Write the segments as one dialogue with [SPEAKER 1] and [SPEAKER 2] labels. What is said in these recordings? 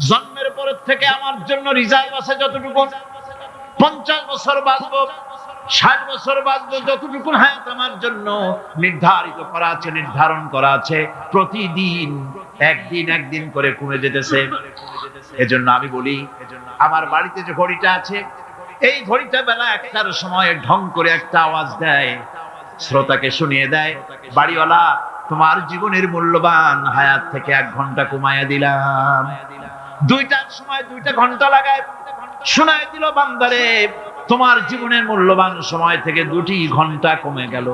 [SPEAKER 1] জন্মের পরের থেকে আমার জন্য রিজার্ভ আছে যতটুকু, 50 বছর বাঁচবো, 60 বছর বাঁচবো, যতটুকু হায়াত আমার জন্য নির্ধারিত করা আছে, নির্ধারণ করা আছে, প্রতিদিন একদিন একদিন করে কমে যেতেছে। এজন্য আমি বলি, আমার বাড়িতে যে ঘড়িটা আছে, এই ঘড়িটা বেলা 1টার সময় ঢং করে একটা আওয়াজ দেয়, শ্রোতাকে শুনিয়ে দেয়, বাড়িওয়ালা তোমার জীবনের মূল্যবান হায়াত থেকে 1 ঘন্টা কমাইয়া দিলাম। 2টার সময় 2টা ঘন্টা লাগায় শোনায় দিল, বান্দারে তোমার জীবনের মূল্যবান সময় থেকে 2টি ঘন্টা কমে গেল।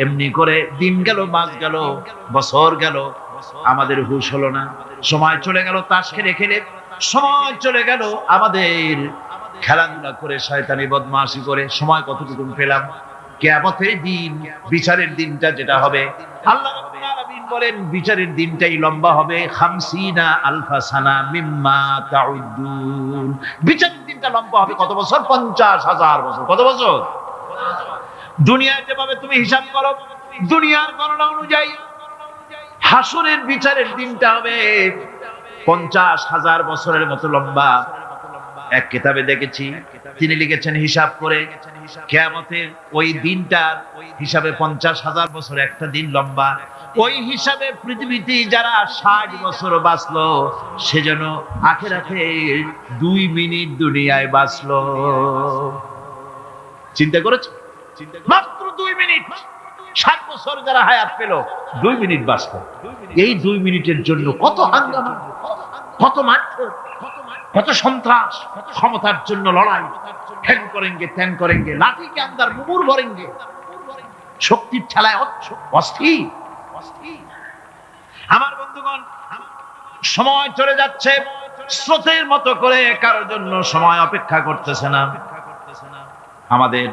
[SPEAKER 1] এমনি করে দিন গেল, মাস গেল, বছর গেল, আমাদের হুঁশ হলো না। সময় চলে গেল তাস খেলে খেলে, সময় চলে গেল আমাদের খেলাধুলা করে, শয়তানি বদমাশি করে। সময় কতটুকু পেলাম? কিয়ামতের দিন, বিচারের দিনটা যেটা হবে, আল্লাহ রাব্বুল আলামিন বলেন বিচারের দিনটাই লম্বা হবে 50 আলফা সানা মিম্মা তাউদ্দুন। বিচারের দিনটা লম্বা হবে কত বছর? 50,000 বছর। কত বছর? দুনিয়ায় যেভাবে তুমি হিসাব করো, দুনিয়ার গণনা অনুযায়ী হাসরের বিচারের দিনটা হবে 50,000 বছরের মতো লম্বা। এক কিতাবে দেখেছি, তিনি লিখেছেন হিসাব করে, কিয়ামতের ওই দিনটার হিসাবে 50,000 বছর একটা দিন লম্বা। ওই হিসাবে পৃথিবীতে যারা 60 বছর বাঁচলো, সে যেন আখিরাতে 2 মিনিট দুনিয়ায় বাঁচলো। চিন্তা করেছো? মাত্র 2 মিনিট। 60 বছর যারা হায়াত পেল, 2 মিনিট বাঁচলো। এই 2 মিনিটের জন্য কত হাঙ্গামা, কত মারধর, কত সন্ত্রাস, ক্ষমতার জন্য লড়াই, ঠ্যাং করেঙ্গে ত্যাং করেঙ্গে, লাঠি কে আন্দার মুমুর ভরেঙ্গে, শক্তির ঠেলায় অস্থির। আমার বন্ধুগণ, সময় চলে যাচ্ছে স্রোতের মতো করে, কারোর জন্য সময় অপেক্ষা করতেছে না। আমাদের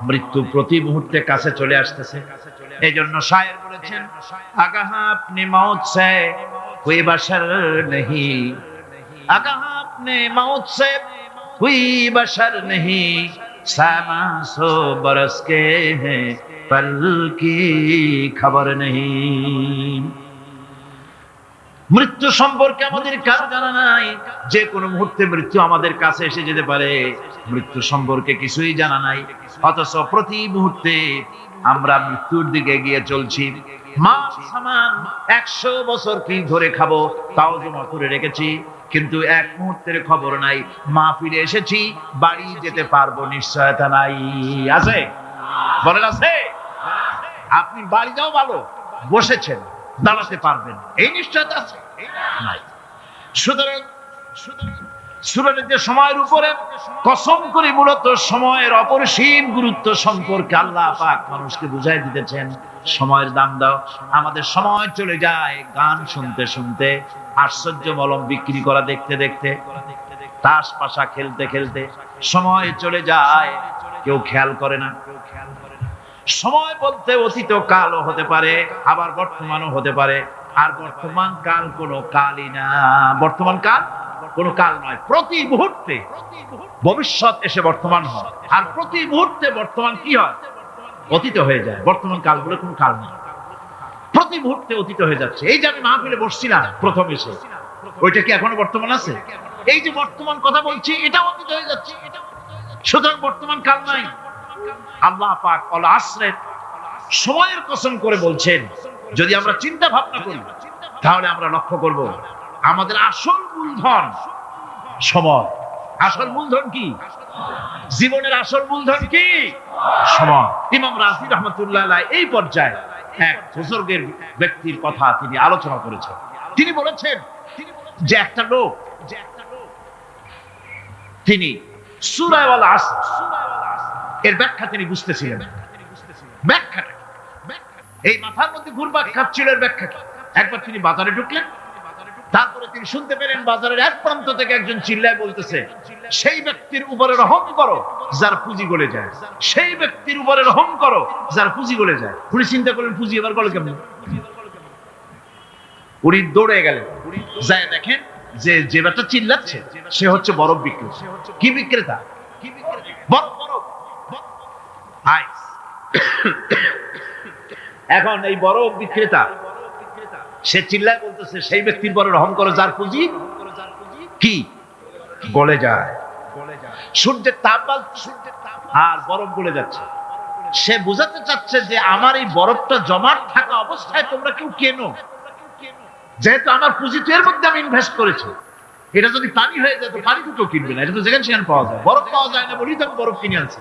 [SPEAKER 1] মৃত্যু প্রতি মুহূর্তে কাছে চলে আসতেছে। এই জন্য শায়ের বলেছেন, আগাহ আপনি মৌত সে কোই বাশার নেহি, আগাহ আপনি মৌত সে कोई बशर नहीं, सामा सो बरस के हैं पल की खबर नहीं। মৃত্যু সম্পর্কে আমাদের কার জানা নাই। যে কোনো মুহূর্তে মৃত্যু আমাদের কাছে এসে যেতে পারে, মৃত্যু সম্পর্কে কিছুই জানা নাই। অথচ প্রতি মুহূর্তে আমরা মৃত্যুর দিকে এগিয়ে চলছি। মাল সামান 100 বছর কি ধরে খাবো তাও জমা করে রেখেছি, কিন্তু এক মুহূর্তের খবর নাই। মা ফিরে এসেছি, বাড়ি যেতে পারবো নিশ্চয়তা নাই। আছে? বলেন আছে? আপনি বাড়ি যাও ভালো, বসেছেন, দাঁড়াতে পারবেন, এই নিশ্চয়তা আছে? নাই। সুতরাং সূরার যে সময়ের উপরে কসম করে মূলত সময়ের অপরিসীম গুরুত্ব সম্পর্কে আল্লাহ পাক মানুষকে বুঝাই দিতেছেন। সময়ের দাম দাও। আমাদের সময় চলে যায় গান শুনতে শুনতে, আশ্চর্য মলম বিক্রি করা দেখতে দেখতে, তাস পাশা খেলতে খেলতে সময় চলে যায়, কেউ খেয়াল করে না। সময় বলতে অতীত কালও হতে পারে, আবার বর্তমানও হতে পারে। আর বর্তমান কাল কোনো কালই না। বর্তমান কাল কোনো কাল নয়। প্রতি মুহূর্তে ভবিষ্যৎ এসে বর্তমান হয়, আর প্রতি মুহূর্তে বর্তমান কি হয়? অতীত হয়ে যায়। বর্তমান কাল বলে কোনো কাল নেই। প্রতি মুহূর্তে অতীত হয়ে যাচ্ছে। এই যে আমি মাহফিলে বসছিলাম প্রথম এসে, ওইটা কি এখনো বর্তমান আছে? এই যে বর্তমান কথা বলছি, এটা অতীত হয়ে যাচ্ছে। সুতরাং বর্তমান কাল নাই। আল্লাহ পাক আল আসরের সময়ের কসম করে বলছেন। যদি আমরা চিন্তা ভাবনা করি, তাহলে আমরা লক্ষ্য করব আমাদের আসল মূলধন সময়। আসল মূলধন কি? জীবনের আসল মূলধন কি? সময়। ইমাম রাজি রহমতুল্লাহ আলাইহি এই পর্যায়ে এক বুজুর্গের ব্যক্তির কথা তিনি আলোচনা করেছেন। তিনি বলেছেন যে একটা লোক, তিনি সূরা আল আসর এর ব্যাখ্যা তিনি বুঝতেছিলেন। ব্যাখ্যাটা এই মাথার মধ্যে ঘুরপাক খাচ্ছিল। এর ব্যাখ্যা কি? একবার তিনি বাজারে ঢুকলেন, তারপরে তিনি শুনতে পেলেন বাজারের এক প্রান্ত থেকে একজন চিল্লায় বলতেছে, সেই ব্যক্তির উপরে রহম করো যার পুঁজি গলে যায়, সেই ব্যক্তির উপরে রহম করো যার পুঁজি গলে যায়। উনি চিন্তা করলেন পুঁজি এবার গলে কেমন? উনি দৌড়ে গেলেন, যায় দেখেন যে যে ব্যাটা চিল্লাচ্ছে সে হচ্ছে বরফ বিক্রেতা। কি বিক্রেতা? বরফ। এখন এই বরফ বিক্রেতা সে চিল্লায় বলতেছে, সেই ব্যক্তির পরে রহম করো যার পুঁজি কি গলে যায়, সূর্যের তাপ আর বরফ গলে যাচ্ছে। সে বোঝাতে চাচ্ছে যে আমার এই বরফটা জমাট থাকা অবস্থায় তোমরা কেউ কেনো, যেহেতু আমার পুঁজি তো এর মধ্যে আমি ইনভেস্ট করেছি। এটা যদি পানি হয়ে যায় তো পানি তো কেউ কিনবে না, এটা তো যেখানে সেখানে পাওয়া যায়। বরফ পাওয়া যায় না বলেই তো আমি বরফ কিনে আনছি।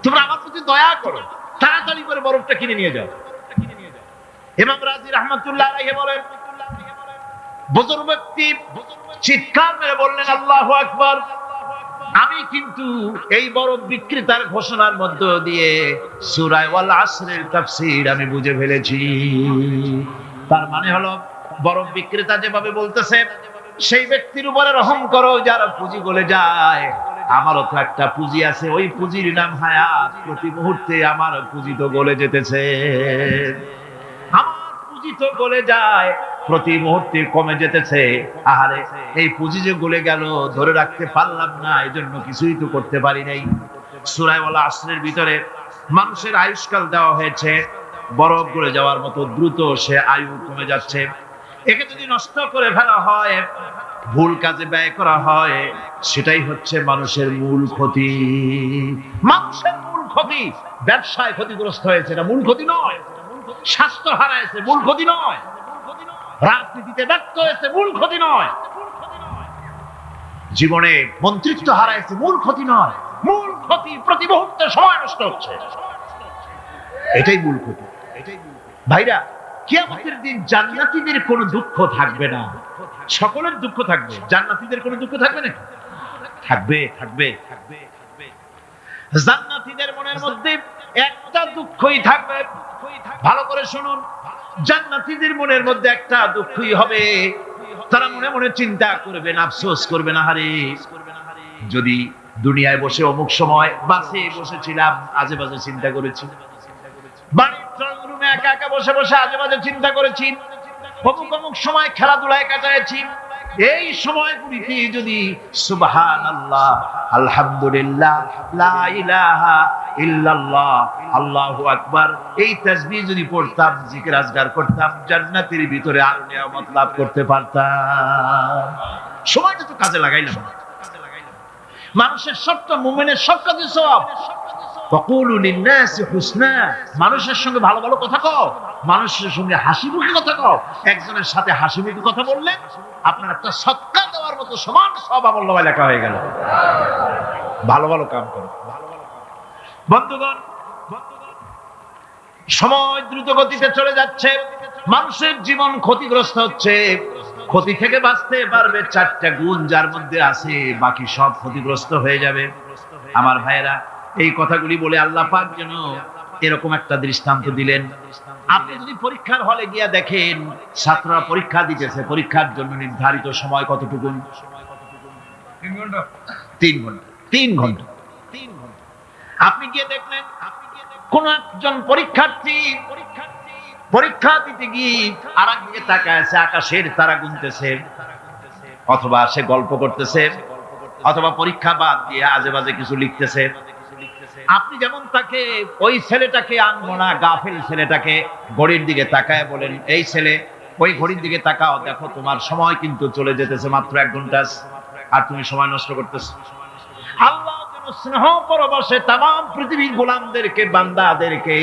[SPEAKER 1] তোমরা আমার প্রতি দয়া করো, তাড়াতাড়ি করে বরফটা কিনে নিয়ে যাও। ইমাম রাজি রাহমাতুল্লাহ আলাইহি বলেন, বুজুর্গ ব্যক্তি চিৎকার মেরে বললেন, আল্লাহু আকবার, আমি কিন্তু এই বরফ বিক্রেতার ঘোষণার মধ্য দিয়ে সূরা ওয়াল আসরের তাফসীর আমি বুঝে ফেলেছি। তার মানে হলো বরফ বিক্রেতা যেভাবে বলতেছে, সেই ব্যক্তির উপরে রহম করো যার পুঁজি গলে যায়। আমারও তো একটা পুঁজি আছে, ওই পুঁজির নাম হায়াত। প্রতি মুহূর্তে আমার পুঁজি তো গলে যেতেছে, আমার পুঁজি তো গলে যায়, প্রতি মুহূর্তে কমে যেতেছে। আহারে, এই পুঁজি যে গলে গেল ধরে রাখতে পারলাম না, এজন্য কিছুই তো করতে পারি নাই। সূরা ওয়াল আসরের ভিতরে মানুষের আয়ুষ্কাল দেওয়া হয়েছে, বরফ গলে যাওয়ার মতো দ্রুত সে আয়ু কমে যাচ্ছে। একে যদি নষ্ট করে ফেলা হয়, ভুল কাজে ব্যয় করা হয়, সেটাই হচ্ছে মানুষের মূল ক্ষতি। মানুষের মূল ক্ষতি, ব্যবসায় ক্ষতিগ্রস্ত হয়েছে, এটা মূল ক্ষতি নয়। স্বাস্থ্য হারাইছে, মূল ক্ষতি নয়। রাজনীতিতে ব্যর্থ হয়েছে, মূল ক্ষতি নয়। জীবনে মন্ত্রিত্ব হারাইছে, মূল ক্ষতি নয়। মূল ক্ষতি প্রতি মুহূর্তে সময় নষ্ট হচ্ছে, এটাই মূল ক্ষতি। ভাইরা, কিয়ামতের দিন জান্নাতীদের কোনো দুঃখ থাকবে না, সকলের দুঃখ থাকবে। জান্নাতীদের কোনো দুঃখ থাকবে না? থাকবে, থাকবে। জান্নাতীদের মনের মধ্যে একটা দুঃখই থাকবে। ভালো করে শুনুন, জান্নাতীদের মনের মধ্যে একটা দুঃখই হবে। তারা মনে মনে চিন্তা করবেন, আফসোস করবেন, আহারে যদি দুনিয়ায় বসে অমুক সময় বাসে বসেছিলাম, আজে বাজে চিন্তা করেছি, বাড়ির ড্রয়িং রুমে একা একা বসে বসে আজে বাজে চিন্তা করেছি, অমুক অমুক সময় খেলাধুলায় কাটাইছি। এই সময়গুলিতে যদি সুবহানাল্লাহ, আলহামদুলিল্লাহ, লা ইলাহা ইল্লাল্লাহ, আল্লাহু আকবার, এই তাসবিহ যদি পড়তাম, জিকির আজকার করতাম, জান্নাতের ভিতরে আরো নিয়ামত লাভ করতে পারতাম। সময়টা তো কাজে লাগাইলাম। মানুষের সবটা, মুমিনের সব কাজে সওয়াব। ফাকুলু লিন-নাসি হুসনা, মানুষের সঙ্গে ভালো ভালো কথা কও, মানুষের সঙ্গে হাসি মুখে কথা কও। একজনের সাথে হাসি মুখে কথা বললে আপনার একটা সদকা দেওয়ার মতো সমান সওয়াব আমলনামায় লেখা হয়ে গেল। ভালো ভালো কাম করো। বন্ধুগণ, সময় দ্রুত গতিতে চলে যাচ্ছে, মানুষের জীবন ক্ষতিগ্রস্ত হচ্ছে। ক্ষতি থেকে বাঁচতে পারবে চারটা গুণ যার মধ্যে আছে, বাকি সব ক্ষতিগ্রস্ত হয়ে যাবে। আমার ভাইয়েরা, এই কথাগুলি বলে আল্লাহ পাক যেন এরকম একটা দৃষ্টান্ত দিলেন। আপনি যদি পরীক্ষার হলে গিয়া দেখেন, ছাত্ররা পরীক্ষা দিতেছে, পরীক্ষার জন্য নির্ধারিত সময় কতটুকু? 3 ঘন্টা। 3 ঘন্টা। আপনি গিয়ে দেখলেন কোন একজন পরীক্ষার্থী পরীক্ষা দিতে গিয়ে আর একদিকে তাকায় আছে, আকাশের তারা গুনতেছে, অথবা সে গল্প করতেছে, অথবা পরীক্ষা বাদ দিয়ে আজে বাজে কিছু লিখতেছে। আপনি যেমন তাকে, ওই ছেলেটাকে আনবো না, গাফেল ছেলেটাকে ঘড়ির দিকে তাকায় বলেন, এই ছেলে ওই ঘড়ির দিকে তাকাও, দেখো তোমার সময় কিন্তু চলে যেতেছে মাত্র 1 ঘন্টা, আর তুমি সময় নষ্ট করতেছো। আল্লাহ যেন স্নেহ পরবশে তামাম পৃথিবীর গোলামদেরকে, বান্দাদেরকে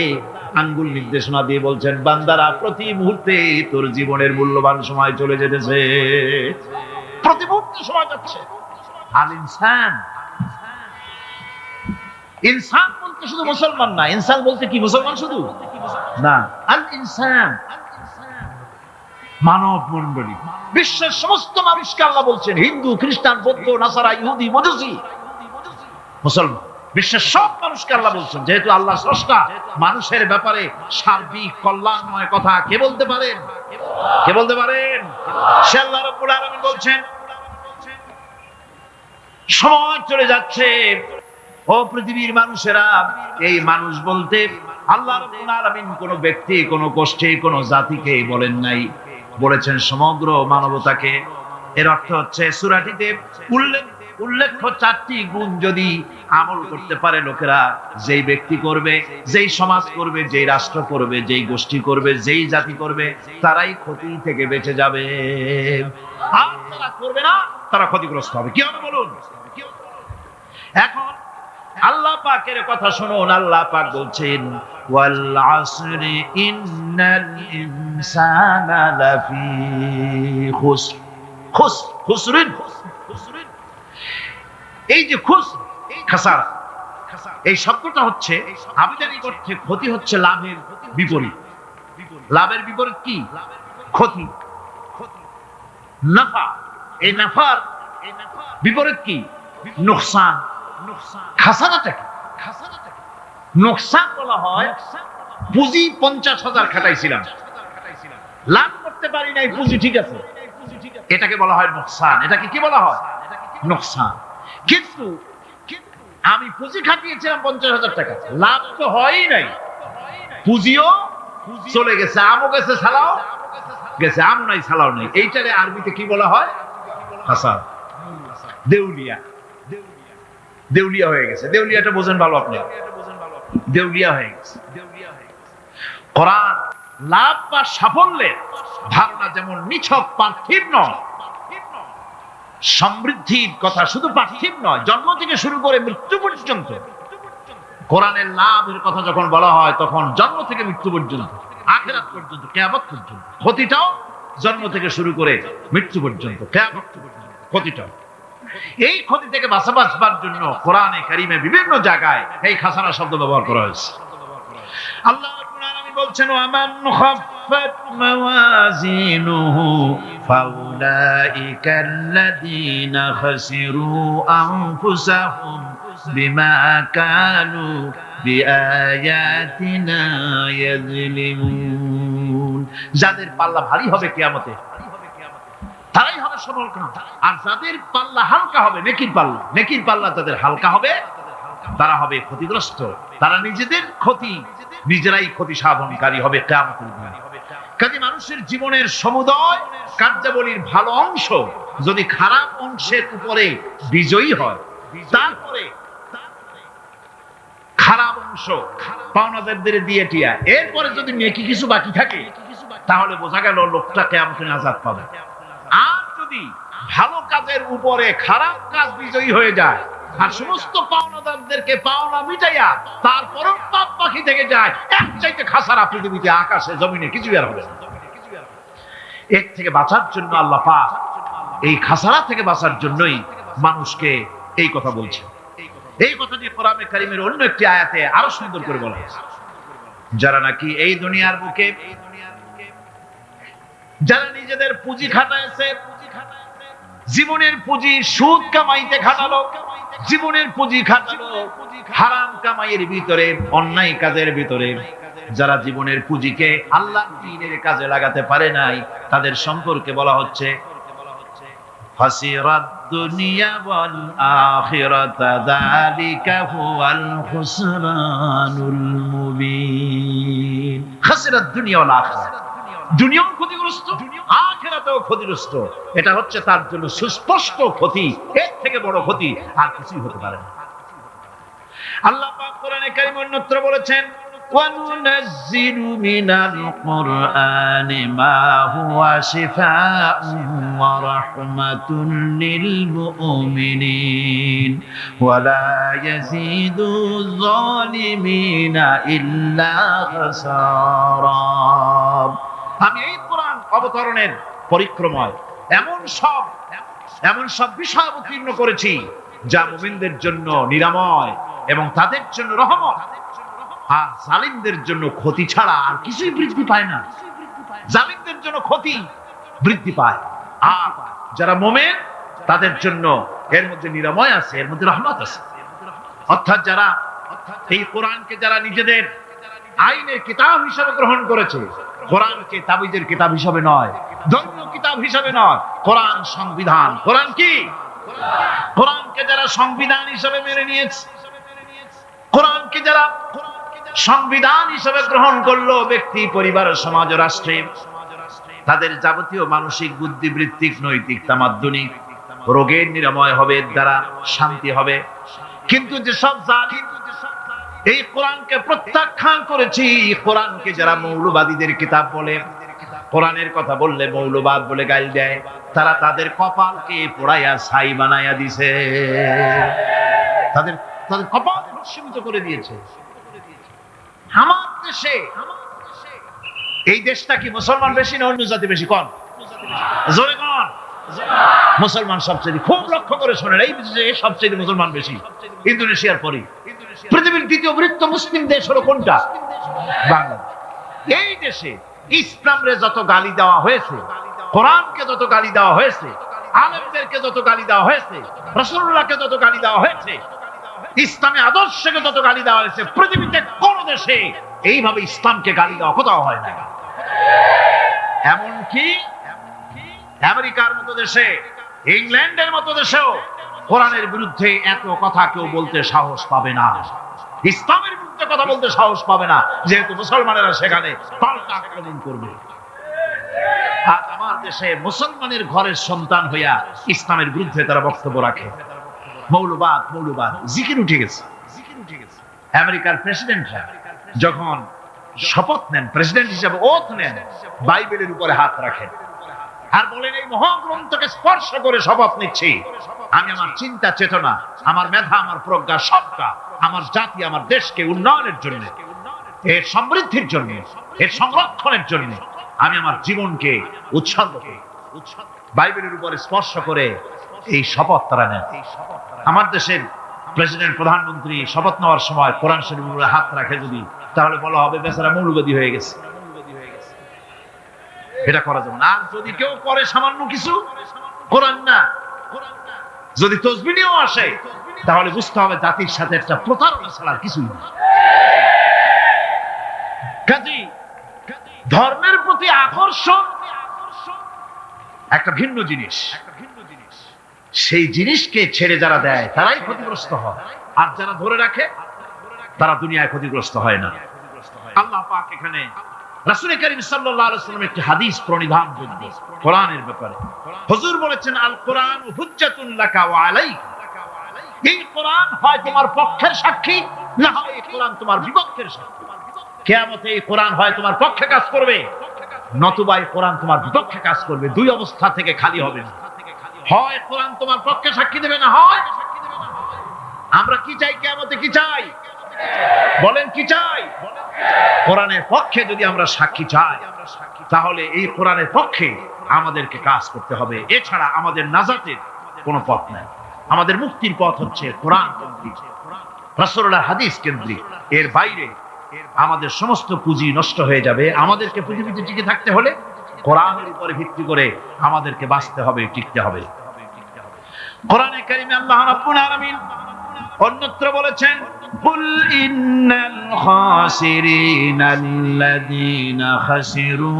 [SPEAKER 1] আঙ্গুল নির্দেশনা দিয়ে বলছেন, বান্দারা প্রতি মুহূর্তে তোর জীবনের মূল্যবান সময় চলে যেতেছে, প্রতি মুহূর্তে সময় যাচ্ছে। আর ইনসান, ইনসান বলতে শুধু মুসলমান না, ইনসান বলতে কি মুসলমান শুধু না, আল ইনসান মানব মণ্ডলী, বিশ্বের সমস্ত মানুষকে আল্লাহ বলছেন, হিন্দু, খ্রিস্টান, বৌদ্ধ, নাসারা, ইহুদি, মজুসি, মুসলমান, বিশ্বের সব মানুষকে আল্লাহ বলছেন। যেহেতু আল্লাহ স্রষ্টা, মানুষের ব্যাপারে সার্বিক কল্যাণময় কথা কে বলতে পারেন? কে বলতে পারেন? সে আল্লাহ রাব্বুল আলামিন বলছেন, সময় চলে যাচ্ছে, ও পৃথিবীর মানুষেরা। এই মানুষ বলতে আল্লাহ রাব্বুল আলামিন কোন ব্যক্তি, কোন গোষ্ঠী, কোন জাতিকে বলেন নাই, বলেছেন সমগ্র মানবতাকে। এর অর্থ হচ্ছে সূরাটিতে উল্লেখ্য 4টি গুণ যদি আমল করতে পারে লোকেরা, যেই ব্যক্তি করবে, যেই সমাজ করবে, যেই রাষ্ট্র করবে, যেই গোষ্ঠী করবে, যেই জাতি করবে, তারাই ক্ষতি থেকে বেঁচে যাবে। আর যারা করবে না, তারা ক্ষতিগ্রস্ত হবে। কি হবে বলুন? এখন আল্লাহ পাকের কথা শুনুন, আল্লাহ পাক বলছেন ওয়াল আসরি ইন্নাল ইনসানা লাফি খুসর। খুসরিন, এই যে খাসারা, এই শব্দটা হচ্ছে আবিধানিক অর্থে ক্ষতি হচ্ছে লাভের বিপরীত। লাভের বিপরীত কি? ক্ষতি। নাফা, এই নাফার বিপরীত কি? নোকসান। খাসারাটা কি? নোকসান বলা হয় পুঁজি 50,000 খাটাইছিলাম, লাভ করতে পারি নাই, পুঁজি ঠিক আছে, এটাকে বলা হয় নোকসান। এটাকে কি বলা হয়? নোকসান। কিন্তু আমি পুঁজি খাটিয়েছিলাম 50,000 টাকা, লাভ তো হয়ই নাই, পুঁজিও চলে গেছে, আমও গেছে সালাও গেছে, আম নাই সালাও নাই। এইটারে আরবিতে কি বলা হয়? খাসার। দেউলিয়া, দেউলিয়া হয়ে গেছে। দেউলিয়াটা বোঝেন ভালো আপনি, দেউলিয়া হয়ে গেছে। কোরআন লাভ বা সাফল্যের ধারণা যেমন নিছক পার্থিব নয়, সমৃদ্ধির কথা শুধু পার্থিব নয়, জন্ম থেকে শুরু করে মৃত্যু পর্যন্ত কোরআনের লাভের কথা যখন বলা হয় তখন জন্ম থেকে মৃত্যু পর্যন্ত, আখিরাত পর্যন্ত, কিয়ামত পর্যন্ত। ক্ষতিটাও জন্ম থেকে শুরু করে মৃত্যু পর্যন্ত, কিয়ামত পর্যন্ত ক্ষতিটাও। এই ক্ষতি থেকে বাঁচাবার জন্য কোরআনে কারিমে বিভিন্ন জায়গায় এই খাসারা শব্দ ব্যবহার করা হয়েছে। আল্লাহ রাব্বুল আলামিন বলছেন ওয়ামান খাফফাত মাওয়াজিনুহু ফাউলাইকাল্লাযীনা খাসিরু আনফুসাহুম বিমা কানু বিআয়াতিনা ইয়াযলিমুন। যাদের পাল্লা ভারী হবে কিয়ামতে তারাই হবে সফলকাম, আর যাদের পাল্লা হালকা হবে, নেকির পাল্লা যাদের হালকা হবে তারা হবে ক্ষতিগ্রস্ত, তারা নিজেদের ক্ষতি নিজেরাই ক্ষতি সাধনকারী হবে কিয়ামতের দিনে। কাজে মানুষের জীবনের সমুদয় কার্যাবলীর ভালো অংশ যদি খারাপ অংশের উপরে বিজয়ী হয়, তারপরে খারাপ অংশ পাওনাদারদের দিয়ে টিয়া, এরপরে যদি নেকি কিছু বাকি থাকে তাহলে বোঝা গেল লোকটা কিয়ামতে নাজাত পাবে। আর যদি ভালো কাজের উপরে খারাপ কাজ বিজয়ী হয়ে যায় আর সমস্ত পাওনাদারদেরকে পাওনা মিটাইয়া তারপরও পাপ বাকি থেকে যায়, এক চাইতে খাসারা পৃথিবীতে আকাশে জমিনে কিছু আর হবে না। এর থেকে বাঁচার জন্য আল্লাহ পাক এই খাসারা থেকে বাঁচার জন্যই মানুষকে এই কথা বলছে। এই কথা দিয়ে কোরআনে কারীমের অন্য একটি আয়াতে আরো সুন্দর করে বলা হয়েছে, যারা নাকি এই দুনিয়ার বুকে যারা নিজেদের পুঁজি খাটাইছে, জীবনের পুঁজি সুদ কামাইতে খাটালো, জীবনের পুঁজি খাটালো হারাম কামাইয়ের ভিতরে, অন্যায় কাজের ভিতরে, যারা জীবনের পুঁজিকে আল্লাহর দ্বীনের কাজে লাগাতে পারে নাই, তাদের সম্পর্কে বলা হচ্ছে হাসিরাত দুনিয়া ওয়াল আখিরাতা যালিকা হুয়াল খুসরানুল মুবিন। হাসিরাত দুনিয়া ওয়াল আখিরাত, দুনিয়াও ক্ষতিগ্রস্ত, আখিরাতেও ক্ষতিগ্রস্ত। এটা হচ্ছে তার জন্য সুস্পষ্ট ক্ষতি, এর থেকে বড় ক্ষতি আর কিছুই হতে পারে না। আল্লাহ পাক কোরআনে কারীমে অন্যত্র বলেছেন وَنُنَزِّلُ مِنَ الْقُرْآنِ مَا هُوَ شِفَاءٌ وَرَحْمَةٌ لِلْمُؤْمِنِينَ وَلَا يَزِيدُ الظَّالِمِينَ إِلَّا خَسَارًا। আমি এই কোরআন অবতরণের পরিক্রমায় এমন সব বিষয় অবতীর্ণ করেছি যা মুমিনদের জন্য নিরাময় এবং তাদের জন্য রহমত, আর জালিমদের জন্য ক্ষতি ছাড়া আর কিছুই বৃদ্ধি পায় না। জালিমদের জন্য ক্ষতি বৃদ্ধি পায়, আর যারা মুমিন তাদের জন্য এর মধ্যে নিরাময় আছে, এর মধ্যে রহমত আছে। অর্থাৎ যারা এই কোরআনকে যারা নিজেদের আইনের কিতাব হিসেবে গ্রহণ করেছে, কোরআনকে তাবিজের কিতাব হিসেবে নয়, ধর্মীয় কিতাব হিসেবে নয়, কোরআন সংবিধান। কোরআন কি? কোরআনকে যারা সংবিধান হিসেবে মেনে নিয়েছে, কোরআনকে যারা সংবিধান হিসেবে গ্রহণ করলো, ব্যক্তি, পরিবার, সমাজ, রাষ্ট্রে তাদের যাবতীয় মানসিক, বুদ্ধিবৃত্তিক, নৈতিক, তামাদ্দুনিক রোগের নিরাময় হবে, এর দ্বারা শান্তি হবে। কিন্তু যেসব জালিম এই কোরআনকে প্রত্যাখ্যান করেছি, কোরআনকে যারা মৌলবাদীদের কিতাব বলে, কোরআনের কথা বললে মৌলবাদ বলে গাল দেয়, তারা তাদের কপালকে পোড়াইয়া ছাই বানাইয়া দিছে, তাদের তাদের কপাল সীমিত করে দিয়েছে। আমার দেশে, এই দেশটা কি মুসলমান বেশি না অন্য জাতি বেশি? কোন জোরে কোন? মুসলমান সবচেয়ে। খুব লক্ষ্য করে শোনেন, এই দেশে সবচেয়ে মুসলমান বেশি ইন্দোনেশিয়ার পরে। পৃথিবীর দ্বিতীয় বৃহত্তম মুসলিম দেশ হলো কোনটা? বাংলাদেশ। এই দেশে ইসলামরে যত গালি দেওয়া হয়েছে, কোরআনকে যত গালি দেওয়া হয়েছে, আলেমদেরকে যত গালি দেওয়া হয়েছে, রাসূলুল্লাহকে যত গালি দেওয়া হয়েছে, ইসলামী আদর্শকে যত গালি দেওয়া হয়েছে, পৃথিবীতে কোন দেশে এইভাবে ইসলামকে গালি দেওয়া কোথাও হয় না। এমনকি আমেরিকার মতো দেশে, ইংল্যান্ডের মতো দেশেও কোরআনের বিরুদ্ধে এত কথা কেউ বলতে সাহস পাবে না, ইসলামের বিরুদ্ধে কথা বলতে সাহস পাবে না, যেহেতু মুসলমানেরা সেখানে পাল্টা আক্রমণ করবে। আজ আমার দেশে মুসলমানের ঘরের সন্তান হইয়া ইসলামের বিরুদ্ধে তারা বক্তব্য রাখে। মৌলবাদ মৌলবাদ জিকির উঠে গেছে। আমেরিকার প্রেসিডেন্টরা যখন শপথ নেন, প্রেসিডেন্ট হিসেবে ওথ নেন, বাইবেলের উপরে হাত রাখেন আর বলেন, এই মহাগ্রন্থকে স্পর্শ করে শপথ নিচ্ছি, আমি আমার চিন্তা চেতনা, আমার মেধা, আমার প্রজ্ঞা, সবটা আমার জাতি, আমার দেশকে উন্নয়নের জন্য, এর সমৃদ্ধির জন্য, এর সংরক্ষণের জন্য আমি আমার জীবনকে উৎসর্গ করি। বাইবেলের উপরে স্পর্শ করে এই শপথ তারা নেন। আমার দেশের প্রেসিডেন্ট, প্রধানমন্ত্রী শপথ নেওয়ার সময় কোরআন শরীফের উপরে হাত রাখে যদি, তাহলে বলা হবে বেচারা মৌলবাদী হয়ে গেছে। এটা করা যাবে না। আর যদি কেউ করে সামান্য কিছু, কোরআন না, যদি তসবিহ নিয়েও আসে, তাহলে বুঝতে হবে জাতির সাথে একটা প্রতারণা ছাড়া কিছুই না। কাজী ধর্মের প্রতি আকর্ষণ একটা ভিন্ন জিনিস, সেই জিনিসকে ছেড়ে যারা দেয় তারাই ক্ষতিগ্রস্ত হয়, আর যারা ধরে রাখে তারা দুনিয়ায় ক্ষতিগ্রস্ত হয় না। আল্লাহ পাক এখানে রাসূল করিম সাল্লাল্লাহু আলাইহি ওয়াসাল্লাম একটি হাদিস প্রণিধান করলেন কোরআনের ব্যাপারে। হুজুর বলেছেন, আল কোরআন হুজ্জাতুন লাকা ওয়া আলাইকা। এই কোরআন হয় তোমার পক্ষের সাক্ষী, না হয় এই কোরআন তোমার বিপক্ষের সাক্ষী। কিয়ামতে এই কোরআন হয় তোমার পক্ষে কাজ করবে, নতুবা এই কোরআন তোমার বিপক্ষে কাজ করবে। দুই অবস্থা থেকে খালি হবে না, হয় কোরআন তোমার পক্ষে সাক্ষী দেবে, না হয়। আমরা কি চাই? কিয়ামতে কি চাই? বলেন কি চাই? কোরআনের পক্ষে যদি আমরা সাক্ষী চাই, তাহলে এই কোরআনের পক্ষে আমাদেরকে কাজ করতে হবে। এছাড়া আমাদের নাজাতের কোনো পথ নেই। আমাদের মুক্তির পথ হচ্ছে কোরআন কেন্দ্রিক, রাসূলুল্লাহর হাদিস কেন্দ্রিক। এর বাইরে আমাদের সমস্ত পুঁজি নষ্ট হয়ে যাবে। আমাদেরকে পৃথিবীতে টিকে থাকতে হলে কোরআনের উপরে ভিত্তি করে আমাদেরকে বাঁচতে হবে, টিকতে হবে। কোরআনে কারিমে আল্লাহ রাব্বুল আলামিন অন্যত্র বলেছেন, কুল ইন্নাল খাসিরিনাল্লাযীনা খাসিরু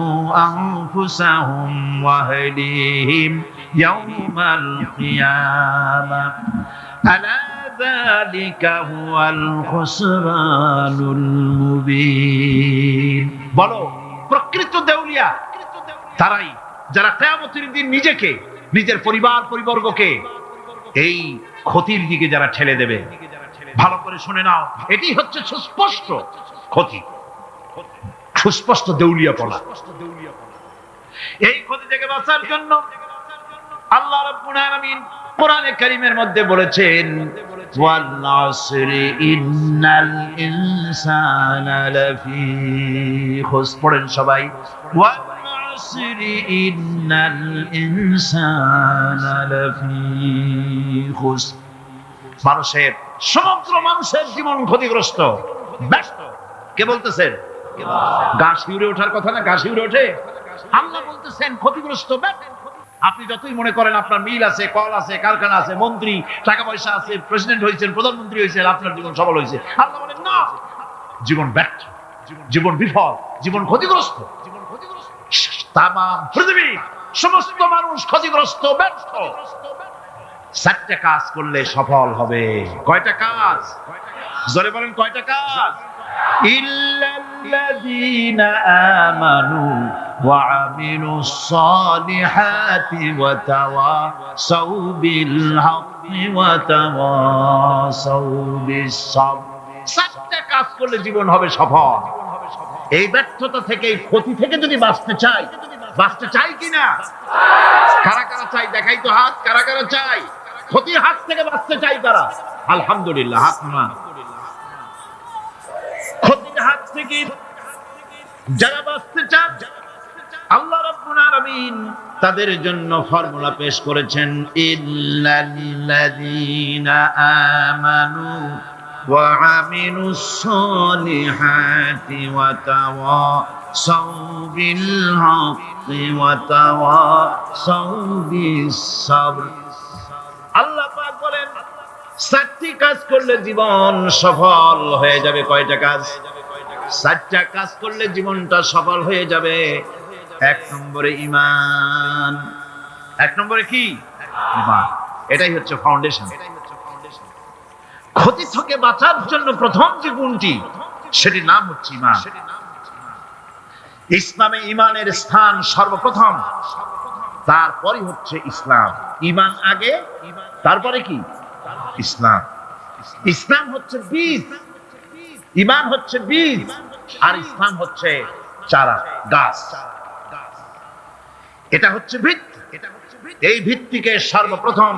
[SPEAKER 1] আনফুসাহুম ওয়া আহলিহিম ইয়াওমাল কিয়ামাহ আলা যালিকা হুয়াল খুসরানুল মুবিন। বলো, প্রকৃত দেউলিয়া তারাই যারা কিয়ামতের দিন নিজেকে, নিজের পরিবার পরিবর্গকে এই ক্ষতির দিকে যারা ঠেলে দেবে। ভালো করে শুনে নাও, এটি হচ্ছে সুস্পষ্ট ক্ষতি, সুস্পষ্ট দেউলিয়াপনা। এই ক্ষতি থেকে বাঁচার জন্য আল্লাহ রাব্বুল আলামিন কোরআনে কারীমের মধ্যে বলেছেন, ওয়াল আসরি ইন্নাল ইনসানা লাফি খুসর। পড়েন সবাই, ওয়াল আসরি ইন্নাল ইনসানা লাফি খুসর। মানুষের, সমগ্র মানুষের জীবন ক্ষতিগ্রস্ত, ব্যস্ত। কে বলতেছেন? ঘাস শিউরে ওঠার কথা না, ঘাস শিউরে ওঠে। আল্লাহ বলতেছেন ক্ষতিগ্রস্ত, ব্যস্ত। আপনি যতই মনে করেন আপনার মিল আছে, কল আছে, কারখানা আছে, মন্ত্রী, টাকা পয়সা আছে, প্রেসিডেন্ট হয়েছেন, প্রধানমন্ত্রী হয়েছেন, আপনার জীবন সফল হয়েছে, আল্লাহ বলেন না, জীবন ব্যর্থ, জীবন বিফল, জীবন ক্ষতিগ্রস্ত। তাম পৃথিবী সমস্ত মানুষ ক্ষতিগ্রস্ত, ব্যর্থ। চারটা কাজ করলে সফল হবে। কয়টা কাজ? জোরে বলেন, কয়টা কাজ? ইল্লাল্লাযীনা আমানু ওয়া আমিলুস সালিহাতি ওয়া তাওয়াসাউ বিল হাক্কি ওয়া তাওয়াসাউ বিস সাবর। চারটা কাজ করলে জীবন হবে সফল। এই ব্যর্থতা থেকে, এই ক্ষতি থেকে যদি বাঁচতে চাই কিনা? কারা কারা চাই দেখাই তো হাত, কারা কারা চাই ক্ষতির হাত থেকে বাঁচতে চাই কারা? আলহামদুলিল্লাহ, হাত নামান। ক্ষতির হাত থেকে যারা বাঁচতে চান আল্লাহ রাব্বুল আলামিন তাদের জন্য ফর্মুলা পেশ করেছেন, ইল্লাল্লাযীনা আমানু ওয়া আমিলুস সলিহাতি ওয়া তাওয়াসাউ বিল হাক্কি ওয়া তাওয়াসাউ বিস সাবর। আল্লাহ পাক বলেন 4টি কাজ করলে জীবন সফল হয়ে যাবে। কয়টা কাজ? 4টা কাজ করলে জীবনটা সফল হয়ে যাবে। 1 নম্বরে ঈমান। 1 নম্বরে কি? ঈমান। এটাই হচ্ছে ফাউন্ডেশন। ক্ষতি থেকে বাঁচার জন্য প্রথম যে গুণটি, সেটির নাম হচ্ছে ঈমান। ইসলামে ঈমানের স্থান সর্বপ্রথম, তারপরে হচ্ছে ইসলাম। ঈমান আগে, তারপরে কি? ইসলাম। ইসলাম হচ্ছে বীজ, ঈমান হচ্ছে বীজ, আর ইসলাম হচ্ছে চারা, গাছ। এটা হচ্ছে ভিত্তি। এই ভিত্তিকে সর্বপ্রথম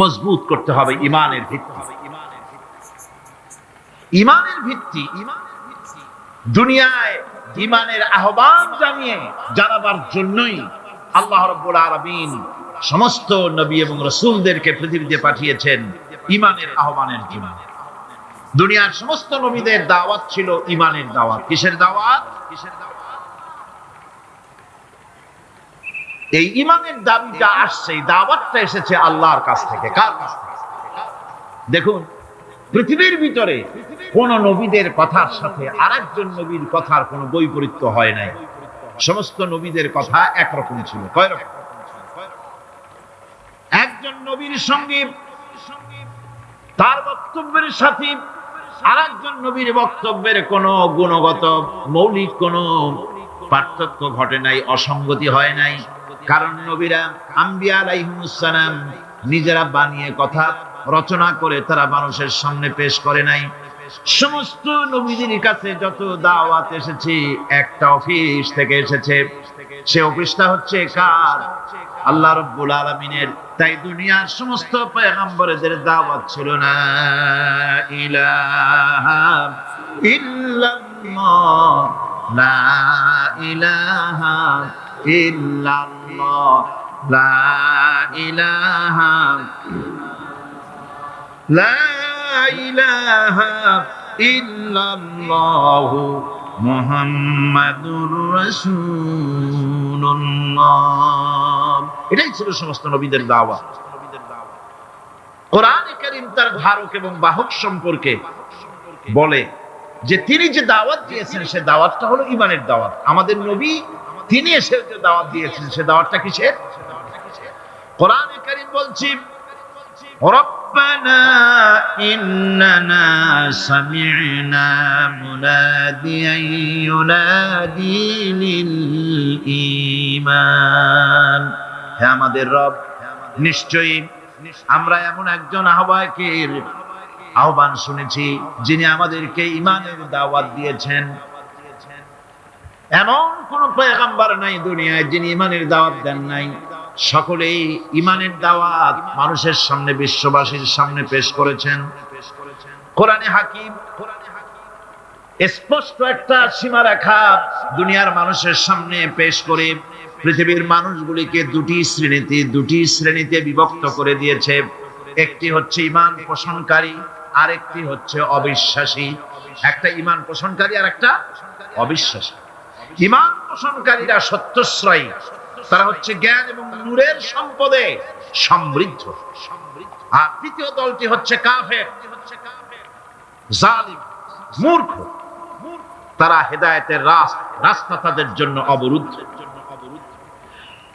[SPEAKER 1] মজবুত করতে হবে। ঈমানের ভিত্তি, ঈমানের ভিত্তি দুনিয়ায় ঈমানের আহ্বান জানাবার জন্যই আল্লাহ রাব্বুল আলামিন সমস্ত নবী এবং রাসূলদেরকে পৃথিবীতে পাঠিয়েছেন ঈমানের আহ্বানের জন্য। দুনিয়ার সমস্ত নবীদের দাওয়াত ছিল ঈমানের দাওয়াত। কিসের দাওয়াত? এই ঈমানের দাবিটা আসছে, দাওয়াতটা এসেছে আল্লাহর কাছ থেকে। কার কাছ থেকে? দেখুন, পৃথিবীর ভিতরে কোন নবীদের কথার সাথে আরেকজন নবীর কথার কোনো বৈপরীত্য হয় নাই। সমস্ত নবীদের কথা একরকম ছিল। কয় রকম? একজন নবীর সঙ্গে তার বক্তব্যের সাথে আরেকজন নবীর বক্তব্যের কোনো গুণগত মৌলিক কোনো পার্থক্য ঘটে নাই, অসঙ্গতি হয় নাই। কারণ নবীরা আম্বিয়া আলাইহিমুস সালাম নিজেরা বানিয়ে কথা রচনা করে তারা মানুষের সামনে পেশ করে নাই। সমস্ত নবীদের কাছে যত দাওয়াত এসেছে একটা অফিস থেকে এসেছে। সে অফিসটা হচ্ছে কার? আল্লাহ রাব্বুল আলামিনের। তাই দুনিয়ার সমস্ত পয়গম্বরদের দাওয়াত ছিল লা ইলাহা ইল্লাল্লাহ, লা ইলাহা ইল্লাল্লাহ, লা ইলাহা লা ইলাহা ইল্লাল্লাহ মুহাম্মাদুর রাসূলুল্লাহ। এটাই ছিল সমস্ত নবীদের দাওয়াত। কোরআনে কারীম তার ধারক এবং বাহক সম্পর্কে বলে যে তিনি যে দাওয়াত দিয়েছেন সে দাওয়াতটা হলো ঈমানের দাওয়াত। আমাদের নবী তিনি এসে যে দাওয়াত দিয়েছেন সে দাওয়াতটা কিসের? কোরআনে কারীম বলছে, রব্বানা ইন্নানা সামি'না মুনাদিয়ান ইউনাদি লিল ঈমান। হে আমাদের রব, নিশ্চয়ই আমরা এমন একজন আহ্বায়কের আহ্বান শুনেছি যিনি আমাদেরকে ঈমানের দাওয়াত দিয়েছেন। এমন কোন পয়গম্বর নাই দুনিয়ায় যিনি ঈমানের দাওয়াত দেন নাই। সকলেই ঈমানের দাওয়াত মানুষের সামনে, বিশ্ববাসীর সামনে পেশ করেছেন। কোরআনে হাকিম স্পষ্ট একটা সীমারেখা দুনিয়ার মানুষের সামনে পেশ করে পৃথিবীর মানুষগুলিকে দুটি শ্রেণীতে বিভক্ত করে দিয়েছে। একটি হচ্ছে ঈমান পোষণকারী, আরেকটি হচ্ছে অবিশ্বাসী। একটা ঈমান পোষণকারী আর একটা অবিশ্বাসী। ঈমান পোষণকারীরা সত্যশ্রয়ী, তারা হচ্ছে জ্ঞান এবং নূরের সম্পদে সমৃদ্ধ। আর তৃতীয় দলটি হচ্ছে কাফের, জালিম, মূর্খ। তারা হেদায়েতের রাস্তা তাদের জন্য অবরুদ্ধ।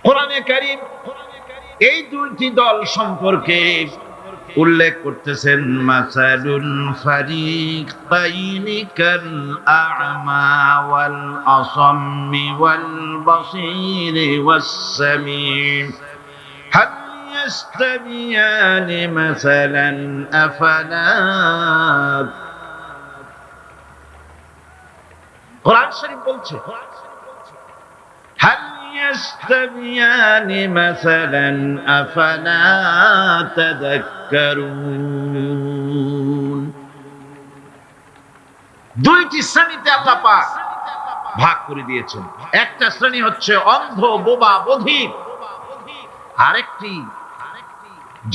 [SPEAKER 1] কোরআনে কারীম এই দুইটি দল সম্পর্কে উল্লেখ করতেছেন, মাসালুল ফারিকাইনি কাল আ'মা ওয়াল আসাম্মি ওয়াল বাসীরি ওয়াস সামিম হাল ইয়াস্তাবিয়ানি মাসালান আফালা। কোরআন শরীফ বলছে, হাল يستويان مثلا أفلا تذكرون দুইটি শ্রেণীতে আল্লাহ পাক ভাগ করে দিয়েছেন। একটা শ্রেণী হচ্ছে অন্ধ, বোবা, বধির, আরেকটি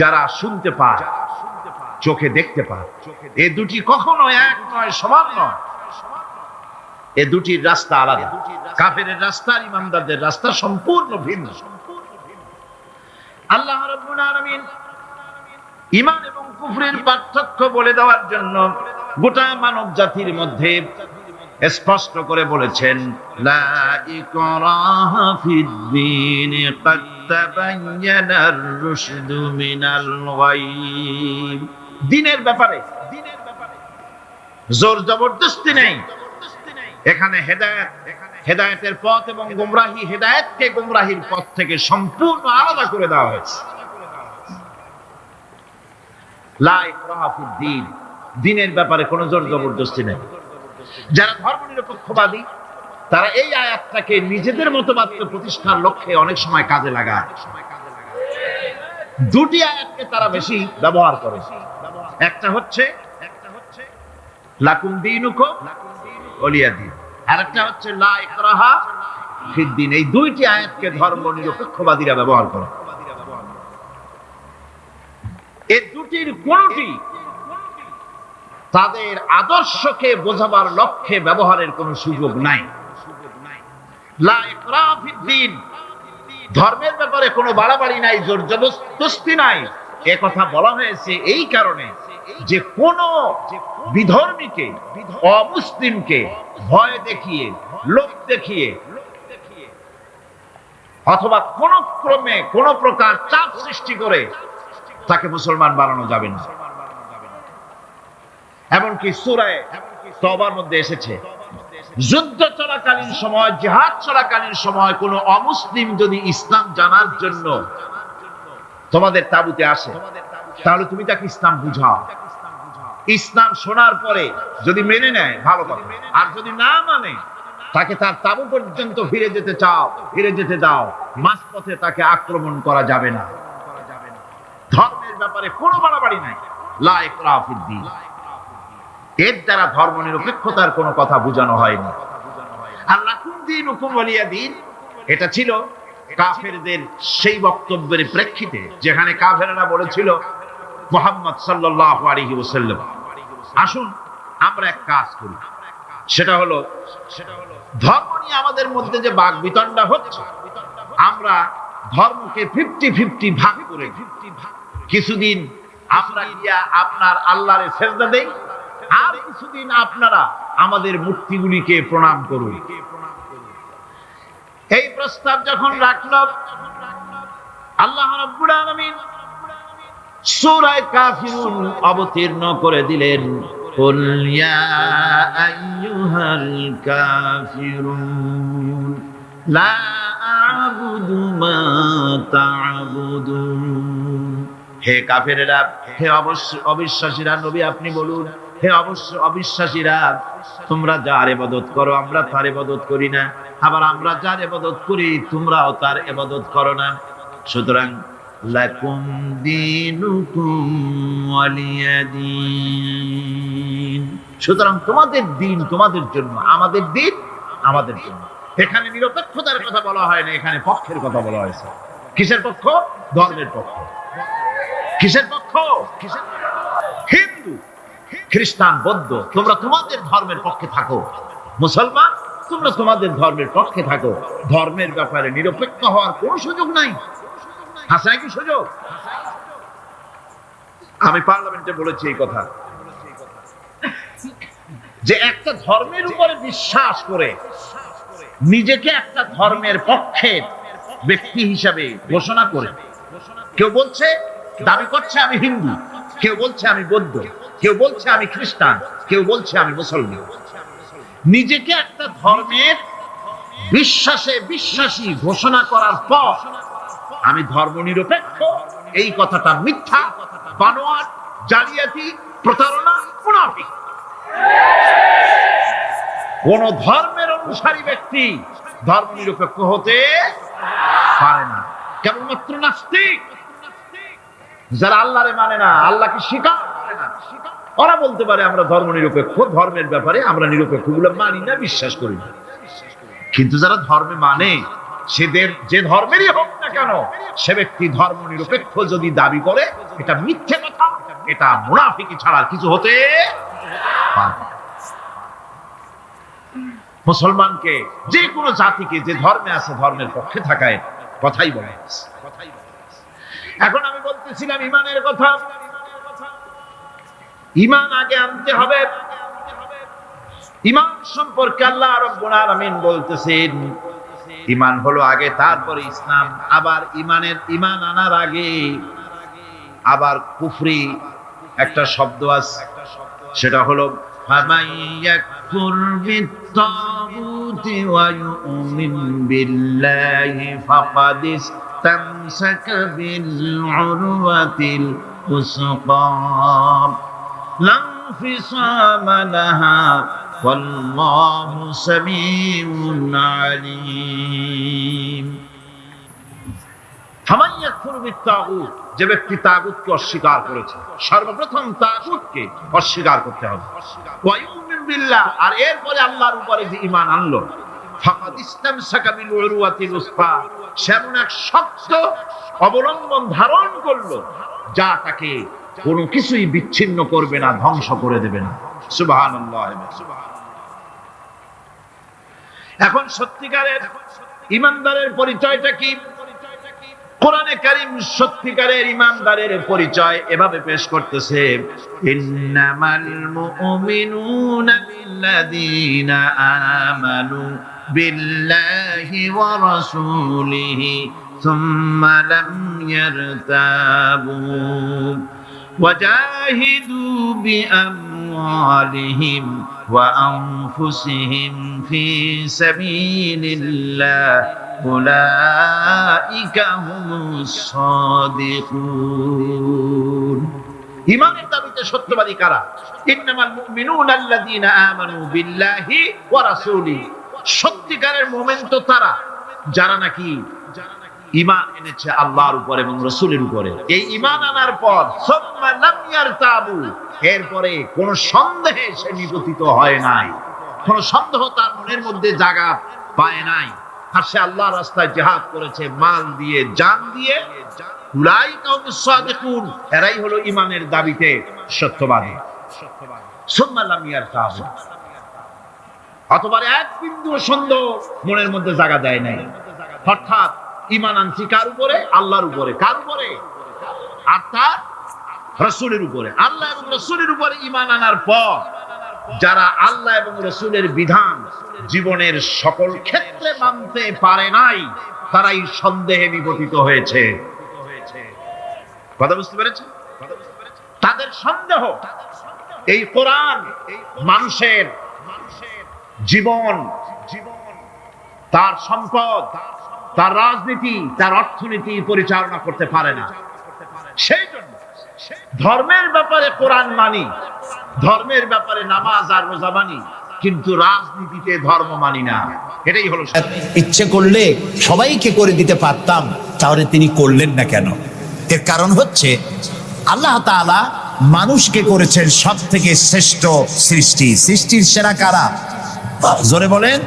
[SPEAKER 1] যারা শুনতে পায়, চোখে দেখতে পায়। এই দুটি কখনো এক নয়, সমান নয়। এই দুটির রাস্তা আলাদা। কাফেরের রাস্তা আর ইমানদারদের রাস্তা সম্পূর্ণ ভিন্ন। আল্লাহ রাব্বুল আলামিন ঈমান এবং কুফরের পার্থক্য বলে দেওয়ার জন্য গোটা মানব জাতির মধ্যে স্পষ্ট করে বলেছেন, লা ইকরাহা ফিদ-দীন ক্বাদ তাবায়্যানার রুশদু মিনাল গায়। দ্বীনের ব্যাপারে জোর জবরদস্তি নেই। এখানে হেদায়েতের পথ এবং গোমরাহি, হেদায়েতকে গোমরাহির পথ থেকে সম্পূর্ণ আলাদা করে দেওয়া হয়েছে। লা ইকরাহা ফিদ-দীন, দ্বীনের ব্যাপারে কোনো জোর জবরদস্তি নেই। যারা ধর্মনিরপেক্ষবাদী তারা এই আয়াতটাকে নিজেদের মতবাদকে প্রতিষ্ঠার লক্ষ্যে অনেক সময় কাজে লাগায়। দুটি আয়াতকে তারা বেশি ব্যবহার করে। একটা হচ্ছে লাকুম দীনুকুম ওয়ালিয়া দীন, আর একটা হচ্ছে লা ইকরাহা ফিদ-দীন। এই দুইটি আয়াতকে ধর্মনিরপেক্ষবাদীরা ব্যবহার করে। এই দুটির কোনটি তাদের আদর্শকে বোঝাবার লক্ষ্যে ব্যবহারের কোনো সুযোগ নাই। লা ইকরাহা ফিদ-দীন, ধর্মের ব্যাপারে কোনো বাড়াবাড়ি নাই, জোর জবরদস্তি নাই। এ কথা বলা হয়েছে এই কারণে যে কোন বিধর্মীকে, অমুসলিমকে ভয় দেখিয়ে, লোভ দেখিয়ে অথবা কোন ক্রমে কোন প্রকার চাপ সৃষ্টি করে তাকে মুসলমান বানানো যাবে না। এমনকি সূরা তওবার মধ্যে এসেছে, যুদ্ধ চলাকালীন সময়, জিহাদ চলাকালীন সময় কোন অমুসলিম যদি ইসলাম জানার জন্য তোমাদের তাঁবুতে আসে, তাহলে তুমি তাকে ইসলাম বুঝাও। ইসলাম শোনার পরে যদি মেনে নেয় ভালো কথা, আর যদি না মানে তাকে তার তাঁবু পর্যন্ত ফিরে যেতে দাও। মাঝপথে তাকে আক্রমণ করা যাবে না। ধর্মের ব্যাপারে কোনো বাড়াবাড়ি নাই। লা ইকরাহা ফিদ-দীন, এর দ্বারা ধর্মনিরপেক্ষতার কোনো কথা বোঝানো হয়নি। আর লাকুম দীনুকুম ওয়ালিয়া দীন, এটা ছিল কাফেরদের সেই বক্তব্যের প্রেক্ষিতে যেখানে কাফেররা বলেছিল মুহাম্মদ সাল্লাল্লাহু আলাইহি ওয়াসাল্লাম, আসুন আমরা এক কাজ করি, সেটা হলো ধর্ম নিয়ে আমাদের মধ্যে যে বাকবিতণ্ডা হচ্ছে, আমরা ধর্মকে 50-50 ভাগ করে কিছুদিন আমরা গিয়া আপনার আল্লাহরে সেজদা দেই, আর কিছুদিন আপনারা আমাদের মূর্তিগুলিকে প্রণাম করুন। এই প্রস্তাব যখন রাখল, আল্লাহ রাব্বুল আলামিন সূরা কাফিরুন অবতীর্ণ করে দিলেন, কুল ইয়া আইয়ুহাল কাফিরুন লা আ'বুদু মা তা'বুদুন। হে কাফেরেরা, হে অবিশ্বাসীরা, নবী আপনি বলুন, হে অবিশ্বাসীরা, তোমরা যার ইবাদত করো আমরা তার ইবাদত করি না, আবার আমরা যার ইবাদত করি তোমরাও তার ইবাদত করো না। সুতরাং লাকুম দীনুকুম ওয়ালিয়া দীন, সুতরাং তোমাদের দিন তোমাদের জন্য, আমাদের দিন আমাদের জন্য। এখানে নিরপেক্ষতার কথা বলা হয় না, এখানে পক্ষের কথা বলা হয়েছে। কিসের পক্ষ? ধর্মের পক্ষ। কিসের পক্ষ? হিন্দু, খ্রিস্টান, বৌদ্ধ, তোমরা তোমাদের ধর্মের পক্ষে থাকো। মুসলমান, তোমরা তোমাদের ধর্মের পক্ষে থাকো। ধর্মের ব্যাপারে নিরপেক্ষ হওয়ার কোনো সুযোগ নাই। আছে নাকি সুযোগ? আমি পার্লামেন্টে বলেছি এই কথা, যে একটা ধর্মের উপরে বিশ্বাস করে নিজেকে একটা ধর্মের পক্ষের ব্যক্তি হিসাবে ঘোষণা করে কেউ বলছে, দাবি করছে আমি হিন্দু, কেউ বলছে আমি বৌদ্ধ, কেউ বলছে আমি খ্রিস্টান, কেউ বলছে আমি মুসলমান। নিজেকে একটা ধর্মের বিশ্বাসী ঘোষণা করার পর আমি ধর্মনিরপেক্ষ, এই কথাটা মিথ্যা, বানোয়াট, জালিয়াতি, প্রতারণা, মুনাফিক। কোন ধর্মের অনুসারী ব্যক্তি ধর্ম নিরপেক্ষ হতে পারে না। কেবলমাত্র নাস্তিক, যারা আল্লাহরে মানে না, আল্লাহকে স্বীকার করে না, ওরা বলতে পারে আমরা ধর্ম নিরপেক্ষ, ধর্মের ব্যাপারে আমরা নিরপেক্ষ গুলো মানি না, বিশ্বাস করি না। কিন্তু যারা ধর্মে মানে, সেদের যে ধর্মেরই হোক না কেন, সে ব্যক্তি ধর্ম নিরপেক্ষ যদি দাবি করে, এটা মিথ্যে কথা, এটা মুনাফিকি ছাড়া কিছু হতে পারে না। মুসলমানকে, যে কোনো জাতিকে যে ধর্মে আছে ধর্মের পক্ষে থাকায় কথাই বলে। এখন আমি বলতেছিলাম ইমানের কথা। ইমান আগে আনতে হবে। ইমান সম্পর্কে আল্লাহ রাব্বুল আলামিন বলতেছেন ইমান হলো আগে, তারপরে ইসলাম। আবার ইমান আনার আগে আবার কুফরি একটা শব্দ আছে, সেটা হলো ফামান ইয়াকফুর বিত্তাগুতি ওয়া ইউমিন বিল্লাহি ফাকাদ ইসতামসাকা বিল উরওয়াতিল উসকা লা ইনফিসামা লাহা ওয়াল্লাহু সামিউন আলীম। ফামান ইয়াকফুর বিত্তাগুত, যে ব্যক্তি তাগুতকে অস্বীকার করেছে, সর্বপ্রথম তাগুতকে অস্বীকার করতে হবে। ওয়া ইউমিন বিল্লাহ, আর এরপরে আল্লাহর উপরে যে ঈমান আনলো, ফাকাদ ইসতামসাকা বিল উরওয়াতিল উসকা, সেমন এক শক্ত অবলম্বন ধারণ করলো যা তাকে কোনো কিছুই বিচ্ছিন্ন করবে না, ধ্বংস করে দেবে না। সুবহানাল্লাহ। এখন সত্যিকারের ঈমানদারের পরিচয়টা কি? কোরআনে কারীম সত্যিকারের ঈমানদারের পরিচয় এভাবে পেশ করতেছে, ইন্নামাল মুমিনুনা আল্লাযীনা আমানু বিল্লাহি ওয়া রাসূলিহি সুম্মা লাম ইয়ারতাবু ওয়াজাহিদু বিআমওয়ালিহিম ওয়া আনফুসিহিম ফি সাবিলিল্লাহ উলাইকা হুমুস সাদিকুন। ঈমানের দাবিতে সত্যবাদী কারা? ইন্নামাল মুমিনুনা আল্লাযীনা আমানু বিল্লাহি ওয়া রাসূলিহি, সত্যিকারের মুমিন তো তারা যারা নাকি ঈমান এনেছে আল্লাহর উপর এবং রাসূলের উপরে। এই ঈমান আনার পর সুম্মা লাম ইয়ারতাবু, এরপরে কোন সন্দেহে সে নিপতিত হয় নাই, কোন সন্দেহ তার মনের মধ্যে জায়গা পায় নাই, আর সে আল্লাহর রাস্তায় জিহাদ করেছে মাল দিয়ে, জান দিয়ে। উলাইকা হুমুস সাদিকুন, এরাই হলো ঈমানের দাবিতে সত্যবাদী। সুম্মা লাম ইয়ারতাবু, অতঃপর এক বিন্দু সন্দেহ মনের মধ্যে জায়গা দেয় নাই। অর্থাৎ ঈমান আনছি কার উপরে? আল্লাহর উপরে। কার উপরে? আর তার রাসূলের উপরে। আল্লাহ এবং রাসূলের উপরে ঈমান আনার পর যারা আল্লাহ এবং রাসূলের বিধান জীবনের সকল ক্ষেত্রে মানতে পারে নাই, তারাই সন্দেহে নিপতিত হয়েছে। কথা বুঝতে পেরেছেন? তাদের সন্দেহ এই কোরআন মানুষের জীবন, তার সম্পদ, তার রাজনীতি, তার অর্থনীতি পরিচালনা করতে পারে না। সেই জন্য ধর্মের ব্যাপারে কোরআন মানি, ধর্মের ব্যাপারে নামাজ আর রোজা মানি, কিন্তু রাজনীতিতে ধর্ম মানি না। এটাই হলো।
[SPEAKER 2] ইচ্ছে করলে সবাইকে করে দিতে পারতাম, তাহলে তিনি করলেন না কেন? এর কারণ হচ্ছে আল্লাহ তাআলা মানুষকে করেছেন সব থেকে শ্রেষ্ঠ সৃষ্টি। সৃষ্টির সেরা কারা? জোরে বলেন।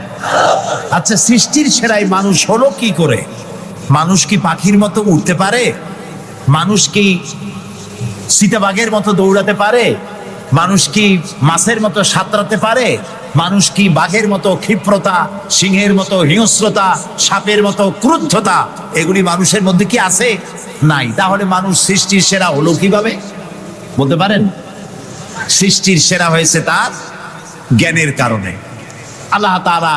[SPEAKER 2] আচ্ছা, সৃষ্টির সেরাই মানুষ হলো কি করে? মানুষ কি পাখির মতো উড়তে পারে? মানুষ কি চিতাবাঘের মতো দৌড়াতে পারে? মানুষ কি মাছের মতো সাঁতরাতে পারে? মানুষ কি বাঘের মতো ক্ষিপ্রতা, সিংহের মতো হিংস্রতা, সাপের মতো ক্রুদ্ধতা এগুলি মানুষের মধ্যে কি আছে? নাই। তাহলে মানুষ সৃষ্টির সেরা হলো কিভাবে? বলতে পারেন? সৃষ্টির সেরা হয়েছে তার জ্ঞানের কারণে। আল্লাহ তাআলা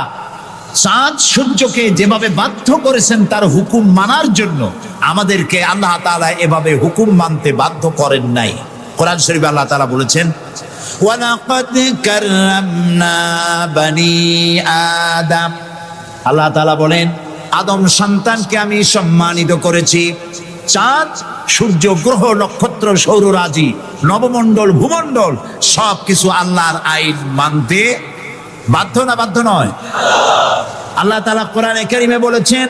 [SPEAKER 2] চাঁদ সূর্যকে যেভাবে বাধ্য করেছেন তার হুকুম মানার জন্য, আমাদেরকে আল্লাহ তাআলা এভাবে হুকুম মানতে বাধ্য করেন নাই। কোরআন শরীফে আল্লাহ তাআলা বলেছেন, ওয়ালাকাদ কাররামনা বানি আদম। আল্লাহ তাআলা বলেন, আদম সন্তানকে আমি সম্মানিত করেছি। চাঁদ, সূর্য, গ্রহ, নক্ষত্র, সৌররাজি, নবমণ্ডল, ভূমণ্ডল সবকিছু আল্লাহর আইন মানতে বাধ্য না বাধ্য নয়? আল্লাহ তাআলা কোরআনে কারীমে বলেছেন,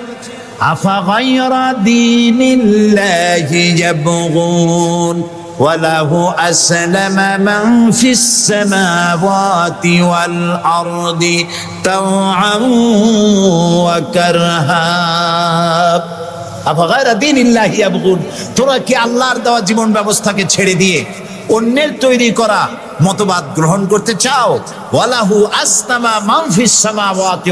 [SPEAKER 2] আফা গায়রা দীনিল্লাহি ইয়াবগুন ওয়া লাহু আসলামা মান ফিস সামাওয়াতি ওয়াল আরদি তাওআন ওয়া কারহা। আফা গায়রা দীনিল্লাহি ইয়াবগুন, তোরা কি আল্লাহর দেওয়া জীবন ব্যবস্থাকে ছেড়ে দিয়ে অন্যের তৈরি করা মতবাদ গ্রহণ করতে চাও? ওয়ালাহু আসলামা মান ফিস সামাওয়াতি,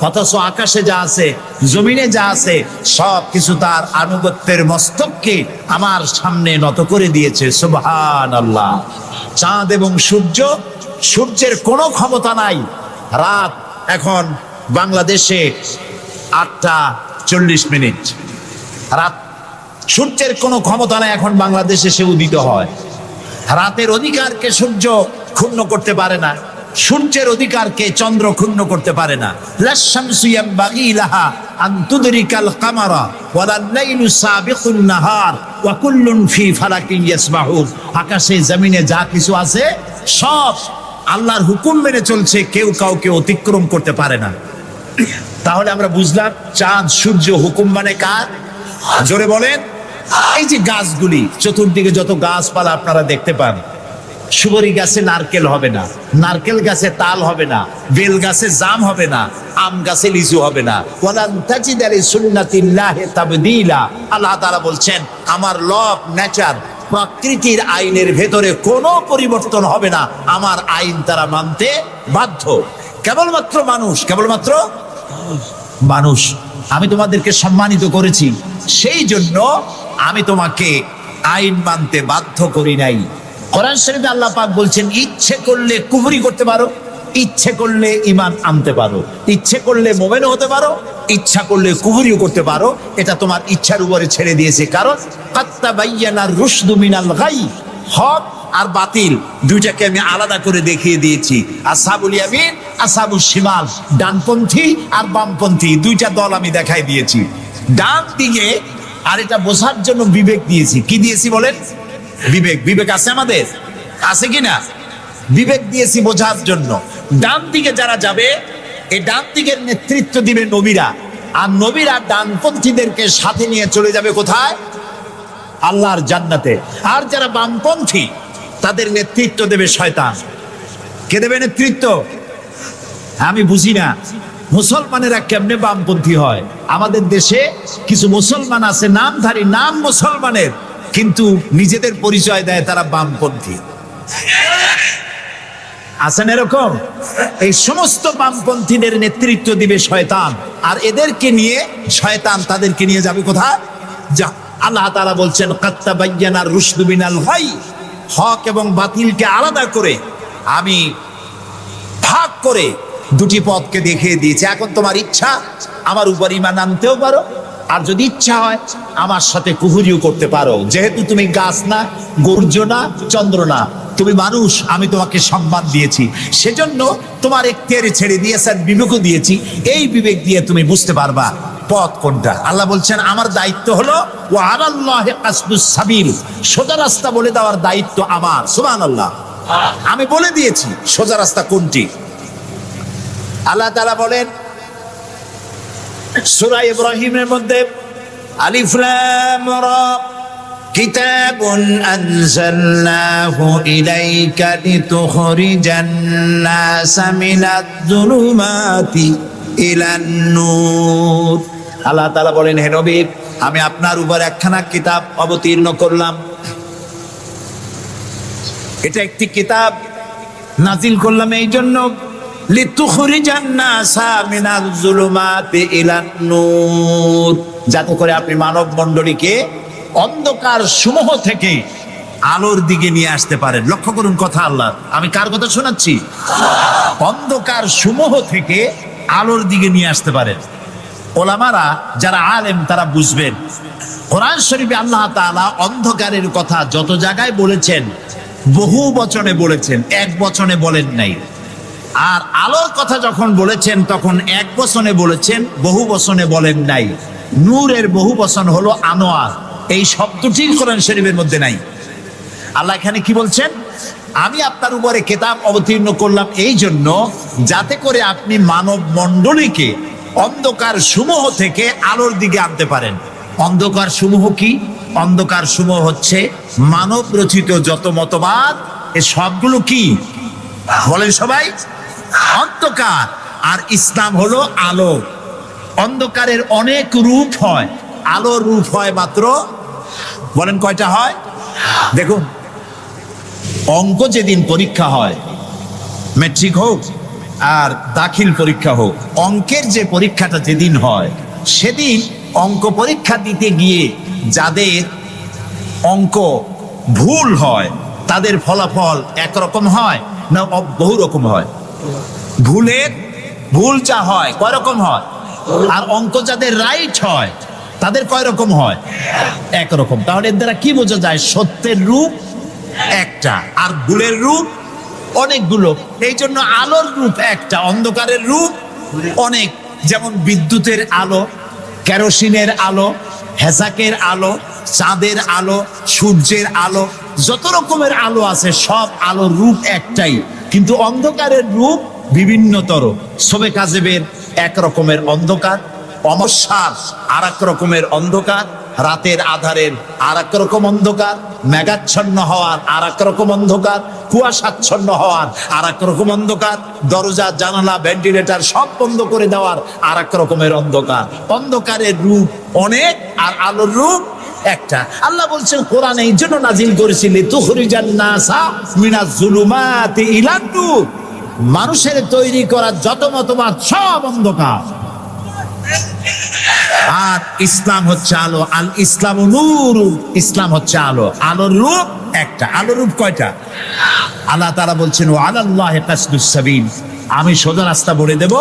[SPEAKER 2] অথচ আকাশে যা আছে জমিনে যা আছে সব কিছু তার আনুগত্যের মস্তককে আমার সামনে নত করে দিয়েছে। সুবহানাল্লাহ। চাঁদ এবং সূর্য, সূর্যের কোনো ক্ষমতা নাই। রাত এখন বাংলাদেশে 8:40, রাত, সূর্যের কোনো ক্ষমতা নাই এখন বাংলাদেশে সে উদিত হয়। রাতের অধিকারকে সূর্য ক্ষুণ্ণ করতে পারে না, সূর্যের অধিকারকে চন্দ্র ক্ষুণ্ণ করতে পারে না। লাশ-শামসু ইয়ানবাগী লাহা আন তুদরিকাল কামারা ওয়ালাল লাইলু সাবিকুন নাহার ওয়া কুল্লুন ফি ফালাকিন ইয়াসবাহুন। আকাশে জমিনে যা কিছু আছে সব আল্লাহর হুকুম মেনে চলছে, কেউ কাউকে অতিক্রম করতে পারে না। তাহলে আমরা বুঝলাম চাঁদ সূর্য হুকুম মানে কার? জোরে বলেন। এই যে গাছগুলি, চতুর্দিকে যত গাছপালা আপনারা দেখতে পান, সুবরি গাছে নারকেল হবে না, নারকেল গাছে তাল হবে না, বেল গাছে জাম হবে না, আম গাছে লিচু হবে না। ওয়ালান তাজিদা লিসুন্নাতিল্লাহি তাবদীলা। আল্লাহ তাআলা বলছেন আমার ল অফ নেচার, প্রকৃতির আইনের ভেতরে কোনো পরিবর্তন হবে না, আমার আইন তারা মানতে বাধ্য। কেবলমাত্র মানুষ, কেবলমাত্র মানুষ। আমি তোমাদেরকে সম্মানিত করেছি, সেই জন্য আমি তোমাকে আইন মানতে বাধ্য করি নাই। কোরআন শরীফে আল্লাহ পাক বলছেন ইচ্ছে করলে কুফরি করতে পারো, ইচ্ছে করলে ঈমান আনতে পারো, ইচ্ছে করলে মুমিনও হতে পারো, ইচ্ছা করলে কুফরিও করতে পারো। এটা তোমার ইচ্ছার উপরে ছেড়ে দিয়েছে। কারণ কাত্তাবাইয়ানার রুশদু মিনাল গাই, হক আর বাতিল দুইটাকে আমি আলাদা করে দেখিয়ে দিয়েছি। আসহাবুল ইয়ামিন, আসহাবুশ শিমাল, ডানপন্থী আর বামপন্থী দুইটা দল আমি দেখাই দিয়েছি। ডান দিকে আর এটা বোঝার জন্য বিবেক দিয়েছি। কি দিয়েছি বলেন? বিবেক। বিবেক আছে আমাদের? আছে কিনা? বিবেক দিয়েছি বোঝার জন্য। ডান দিকে যারা যাবে, এই ডান দিকের নেতৃত্ব দিবে নবীরা, আর নবীরা ডানপন্থীদেরকে সাথে নিয়ে চলে যাবে কোথায়? আল্লাহর জান্নাতে। আর যারা বামপন্থী তাদের নেতৃত্ব দেবে শয়তান। কে দেবে নেতৃত্ব? আমি বুঝি না মুসলমানেরা কেমনে বামপন্থী হয়। আমাদের দেশে কিছু মুসলমান আছে নামধারী, নাম মুসলমানের, কিন্তু নিজেদের পরিচয় দেয় তারা বামপন্থী। আছেন এরকম? এই সমস্ত বামপন্থীদের নেতৃত্ব দিবে শয়তান, আর এদেরকে নিয়ে শয়তান তাদেরকে নিয়ে যাবে কোথায়? যা আল্লাহ তাআলা বলছেন কাত্তাবাইয়ানার রুশদু মিনাল গাই, হক এবং বাতিলকে আলাদা করে আমি ভাগ করে দুটি পথকে দেখিয়ে দিয়েছি। এখন তোমার ইচ্ছা আমার উপর ঈমান আনতেও পারো, আর যদি ইচ্ছা হয় আমার সাথে কুফরিও করতে পারো। যেহেতু তুমি গাছ না, গর্জ না, চন্দ্র না, তুমি মানুষ, আমি তোমাকে সম্মান দিয়েছি, সেজন্য তোমার এখতিয়ারে ছেড়ে দিয়েছি, বিবেকও দিয়েছি। এই বিবেক দিয়ে তুমি বুঝতে পারবা পথ কোনটা। আল্লাহ বলছেন আমার দায়িত্ব হলো ওয়া আলাল্লাহি কাসদুস সাবিল, সোজা রাস্তা বলে দেওয়ার দায়িত্ব আমার। সুবহানাল্লাহ। আমি বলে দিয়েছি সোজা রাস্তা কোনটি। আল্লাহ তাআলা বলেন সূরা ইব্রাহিমের মধ্যে আলিফ লাম রা কিতাবুন আনজালনাহু ইলাইকা লিতুখরিজান নাসা মিনাজ যুলুমাতি ইলান নূর। আল্লাহ তাআলা বলেন হে নবী, আমি আপনার উপর একখানা কিতাব অবতীর্ণ করলাম। এটা একটি কিতাব নাজিল করলাম এই জন্য লিতুখরিজান নাসা মিনাজ যুলুমাতি ইলান নূর, যাতে করে আপনি মানব মণ্ডলীকে অন্ধকার সমূহ থেকে আলোর দিকে নিয়ে আসতে পারেন। লক্ষ্য করুন কথা আল্লাহ, আমি কার কথা শোনাচ্ছি? অন্ধকার সমূহ থেকে আলোর দিকে নিয়ে আসতে পারেন। ওলামারা যারা আলেম তারা বুঝবেন, কোরআন শরীফে আল্লাহ তাআলা অন্ধকারের কথা যত জায়গায় বলেছেন বহু বচনে বলেছেন, এক বচনে বলেন নাই। আর আলোর কথা যখন বলেছেন তখন এক বচনে বলেছেন, বহু বচনে বলেন নাই। নূরের বহু বচন হলো আনোয়ার, এই শব্দটি কোরআন শরীফের মধ্যে নাই। আল্লাহ এখানে কি বলছেন? আমি আপনার উপরে কিতাব অবতীর্ণ করলাম এই জন্য, যাতে করে আপনি মানব মণ্ডলীকে অন্ধকার সমূহ থেকে আলোর দিকে আনতে পারেন। অন্ধকার সমূহ কি? অন্ধকার সমূহ হচ্ছে মানব রচিত যত মতবাদ, এ সবগুলো কি বলেন সবাই? অন্ধকার। আর ইসলাম হলো আলো। অন্ধকারের অনেক রূপ হয়, আলোর রূপ হয় মাত্র, বলেন কয়টা হয়? দেখুন, অঙ্ক যেদিন পরীক্ষা হয়, ম্যাট্রিক হোক আর দাখিল পরীক্ষা হোক, অঙ্কের যে পরীক্ষাটা যেদিন হয়, সেদিন অঙ্ক পরীক্ষা দিতে গিয়ে যাদের অঙ্ক ভুল হয় তাদের ফলাফল একরকম হয় না বহু রকম হয়? ভুল যা হয় কয় রকম হয়? আর অঙ্ক যাদের রাইট হয় তাদের কয় রকম হয়? একরকম। তাহলে এর দ্বারা কি বোঝা যায়? সত্যের রূপ একটা আর ভুলের রূপ অনেকগুলো। এই জন্য আলোর রূপ একটা, অন্ধকারের রূপ অনেক। যেমন বিদ্যুতের আলো, কেরোসিনের আলো, হেজাকের আলো, চাঁদের আলো, সূর্যের আলো, যত রকমের আলো আছে সব আলোর রূপ একটাই, কিন্তু অন্ধকারের রূপ বিভিন্নতর। সবে কাজেবের এক রকমের অন্ধকার, অমাবস্যার আর এক রকমের অন্ধকার, রাতের আধারের আর এক রকম অন্ধকার, মেঘাচ্ছন্ন হওয়ার আর এক রকম অন্ধকার, কুয়াশাচ্ছন্ন হওয়ার আর এক রকম অন্ধকার, দরজা জানালা ভেন্টিলেটর সব বন্ধ করে দেওয়ার আর এক রকমের অন্ধকার। অন্ধকারের রূপ অনেক আর আলোর রূপ একটা। আল্লাহ বলছেন কোরআন এই জন্য নাজিল করেছিলি তুখরিজান নাসা মিনাজ জুলুমাতি ইলান নূর, মানুষের তৈরি করা যত মতবাদ সব অন্ধকার, আর ইসলাম হচ্ছে আলো। আল ইসলাম নূর, ইসলাম হচ্ছে আলো। আলোর রূপ একটা। আলোর রূপ কয়টা? আল্লাহ তাআলা বলছেন ওয়া আলাল্লাহি কাসদুস সাবিল, আমি সোজা রাস্তা বলে দেব,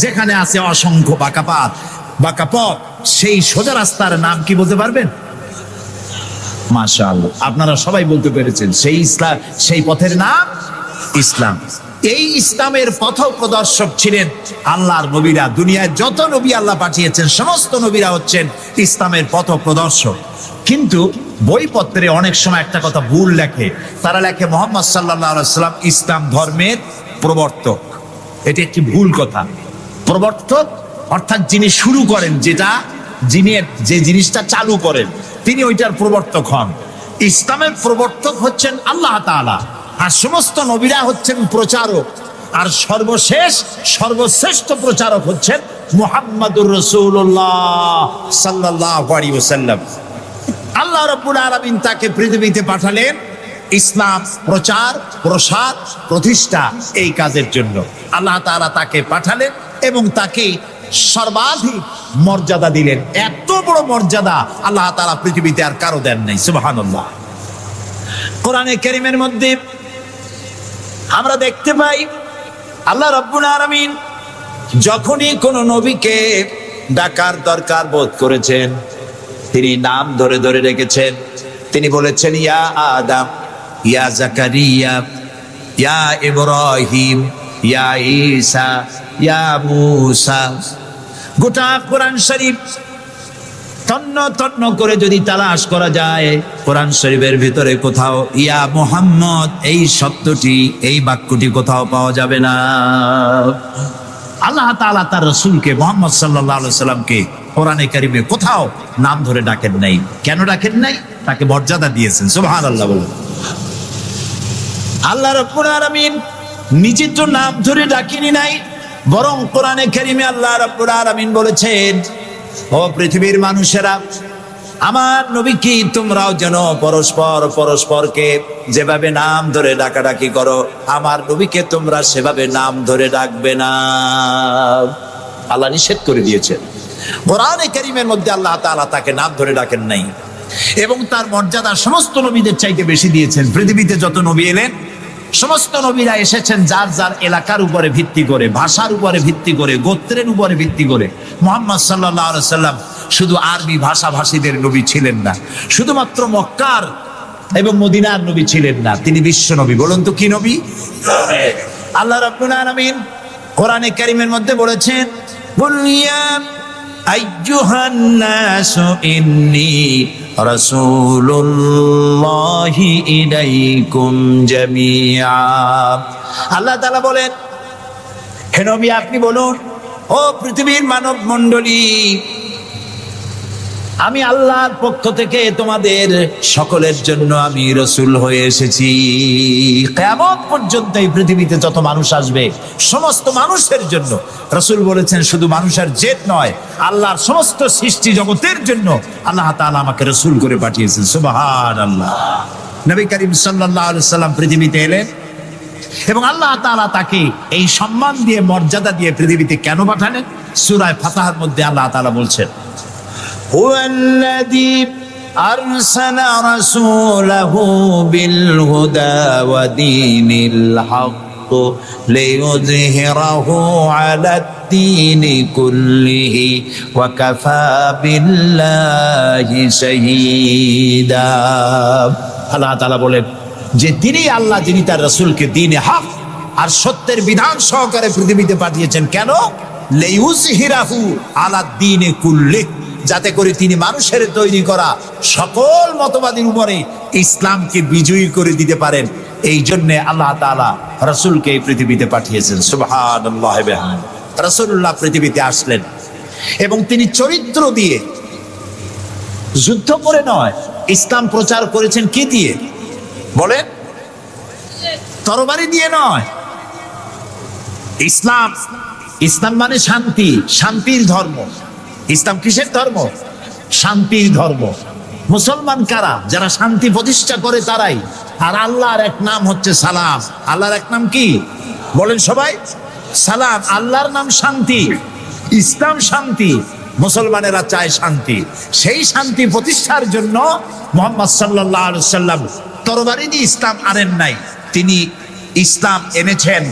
[SPEAKER 2] যেখানে আছে অসংখ্য বাঁকা পথ, সেই সোজা রাস্তার নাম কি বলতে পারবেন? মাশাআল্লাহ, আপনারা সবাই বলতে পেরেছেন। সেই ইসলাম, সেই পথের নাম ইসলাম। এই ইসলামের পথ প্রদর্শক ছিলেন আল্লাহর নবীরা। দুনিয়ায় যত নবী আল্লাহ পাঠিয়েছেন সমস্ত নবীরা হচ্ছেন ইসলামের পথ প্রদর্শক। কিন্তু বইপত্রে অনেক সময় একটা কথা ভুল লেখে। তারা লেখে মুহাম্মদ সাল্লাল্লাহু আলাইহি ওয়াসাল্লাম ইসলাম ধর্মের প্রবর্তক। এটি একটি ভুল কথা। প্রবর্তক অর্থাৎ যিনি শুরু করেন, যিনি যে জিনিসটা চালু করেন, তিনি ওইটার প্রবর্তক হন। ইসলামের প্রবর্তক হচ্ছেন আল্লাহ তাআলা, আর সমস্ত নবীরা হচ্ছেন প্রচারক, আর সর্বশ্রেষ্ঠ প্রচারক হচ্ছেন মুহাম্মাদুর রাসূলুল্লাহ সাল্লাল্লাহু আলাইহি ওয়াসাল্লাম। আল্লাহ রাব্বুল আলামিন তাকে পৃথিবীতে পাঠালেন ইসলাম প্রচার, প্রসার, প্রতিষ্ঠা এই কাজের জন্য। আল্লাহ তাআলা তাকে পাঠালেন এবং তাকে সর্বাধিক মর্যাদা দিলেন। এত বড় মর্যাদা আল্লাহ তাআলা পৃথিবীতে আর কারো দেন নাই। সুবহানাল্লাহ। কোরআনে কারীমের মধ্যে আমরা দেখতে পাই আল্লাহ রাব্বুল আলামিন যখনই কোন নবীকে ডাকার দরকার বোধ করেছেন, তিনি নাম ধরে ধরে রেখেছেন। তিনি বলেছেন ইয়া আদম, ইয়া জাকারিয়া, ইয়া ইব্রাহিম, ইয়া ঈসা, ইয়া মূসা। গোটা কোরআন শরীফ তন্ন তন্ন করে যদি তালাশ করা যায়, কোরআন শরীফের ভিতরে কোথাও ইয়া মুহাম্মদ এই শব্দটি, এই বাক্যটি কোথাও পাওয়া যাবে না। আল্লাহ তাআলা তার রাসূলকে মুহাম্মদ সাল্লাল্লাহু আলাইহি সাল্লামকে কোরআনে কারিমে কোথাও নাম ধরে ডাকেন নাই। কেন ডাকেন নাই? তাকে মর্যাদা দিয়েছেন। সুবহানাল্লাহ বলুন। আল্লাহ রাব্বুল আলামিন নিজে তো নাম ধরে ডাকেনি নাই, বরং কোরআনে কারিমে আল্লাহ রাব্বুল আলামিন বলেছেন, ও পৃথিবীর মানুষেরা, আমার নবীকে তোমরাও যেন পরস্পরকে যেভাবে নাম ধরে ডাকাডাকি করো, আমার নবীকে তোমরা সেভাবে নাম ধরে ডাকবে না। আল্লাহ নিষেধ করে দিয়েছেন। কোরআনে কারীমের মধ্যে আল্লাহ তাআলা তাকে নাম ধরে ডাকেন নাই এবং তার মর্যাদা সমস্ত নবীদের চাইতে বেশি দিয়েছেন। পৃথিবীতে যত নবী এলেন, সমস্ত নবীরা এসেছেন যার যার এলাকার উপরে ভিত্তি করে, ভাষার উপরে ভিত্তি করে, গোত্রের উপরে ভিত্তি করে। মুহাম্মদ সাল্লাল্লাহু আলাইহি সাল্লাম শুধু আরবি ভাষাভাষীদের নবী ছিলেন না, শুধুমাত্র মক্কার এবং মদিনার নবী ছিলেন না, তিনি বিশ্ব নবী। বলুন তো কি নবী? আল্লাহ রাব্বুল আলামিন কোরআনে কারীমের মধ্যে বলেছেন, কুল ইয়া আইয়ুহান নাসু ইন্নী রাসূলুল্লাহি ইলাইকুম জামিআ। আল্লাহ তাআলা বলেন, হে নবী আপনি বলুন, ও পৃথিবীর মানব মণ্ডলী, আমি আল্লাহর পক্ষ থেকে তোমাদের সকলের জন্য আমি রসুল হয়ে এসেছি। কিয়ামত পর্যন্ত এই পৃথিবীতে যত মানুষ আসবে সমস্ত মানুষের জন্য রসুল বলেছেন, শুধু মানুষের জেদ নয়, আল্লাহর সমস্ত সৃষ্টি জগতের জন্য আল্লাহ তাআলা আমাকে রসুল করে পাঠিয়েছেন। সুবহানাল্লাহ। নবী করিম সাল্লাল্লাহু আলাইহি সাল্লাম পৃথিবীতে এলেন এবং আল্লাহ তাআলা তাকে এই সম্মান দিয়ে, মর্যাদা দিয়ে পৃথিবীতে কেন পাঠালেন? সূরা ফাতহার মধ্যে আল্লাহ তাআলা বলছেন, هو الذي أرسل رسوله بالهدى ودين الحق ليظهره على الدين كله وكفى بالله شهيدا। আল্লাহ তাআলা বলেন যে তিনি আল্লাহ, যিনি তার রাসূলকে দ্বীনে হক আর সত্যের বিধান সহকারে পৃথিবীতে পাঠিয়েছেন। কেন? লিইউযহিরাহু আলা দ্বীনি কুল্লিহি, যাতে করে তিনি মানুষের তৈরি করা সকল মতবাদের উপরে ইসলামকে বিজয়ী করে দিতে পারেন। এই জন্য আল্লাহ তাআলা রাসূলকে এই পৃথিবীতে পাঠিয়েছেন। সুবহানাল্লাহ। রাসূলুল্লাহ পৃথিবীতে আসলেন এবং তিনি চরিত্র দিয়ে, যুদ্ধ করে নয়, ইসলাম প্রচার করেছেন কি দিয়ে বলেন? তরবারি দিয়ে নয়। ইসলাম মানে শান্তি, শান্তির ধর্ম। ইসলাম কিসের ধর্ম? শান্তির ধর্ম। মুসলমান কারা? যারা শান্তি প্রতিষ্ঠা করে তারাই। আর আল্লাহর এক নাম হচ্ছে সালাম। আল্লাহর এক নাম কি বলেন সবাই? সালাম। আল্লাহর নাম শান্তি, ইসলাম শান্তি, মুসলমানেরা চায় শান্তি। সেই শান্তি প্রতিষ্ঠার জন্য মুহাম্মদ সাল্লাল্লাহু আলাইহি সাল্লাম তরবারি দিয়ে ইসলাম আনেন নাই, তিনি ইসলাম এনেছেন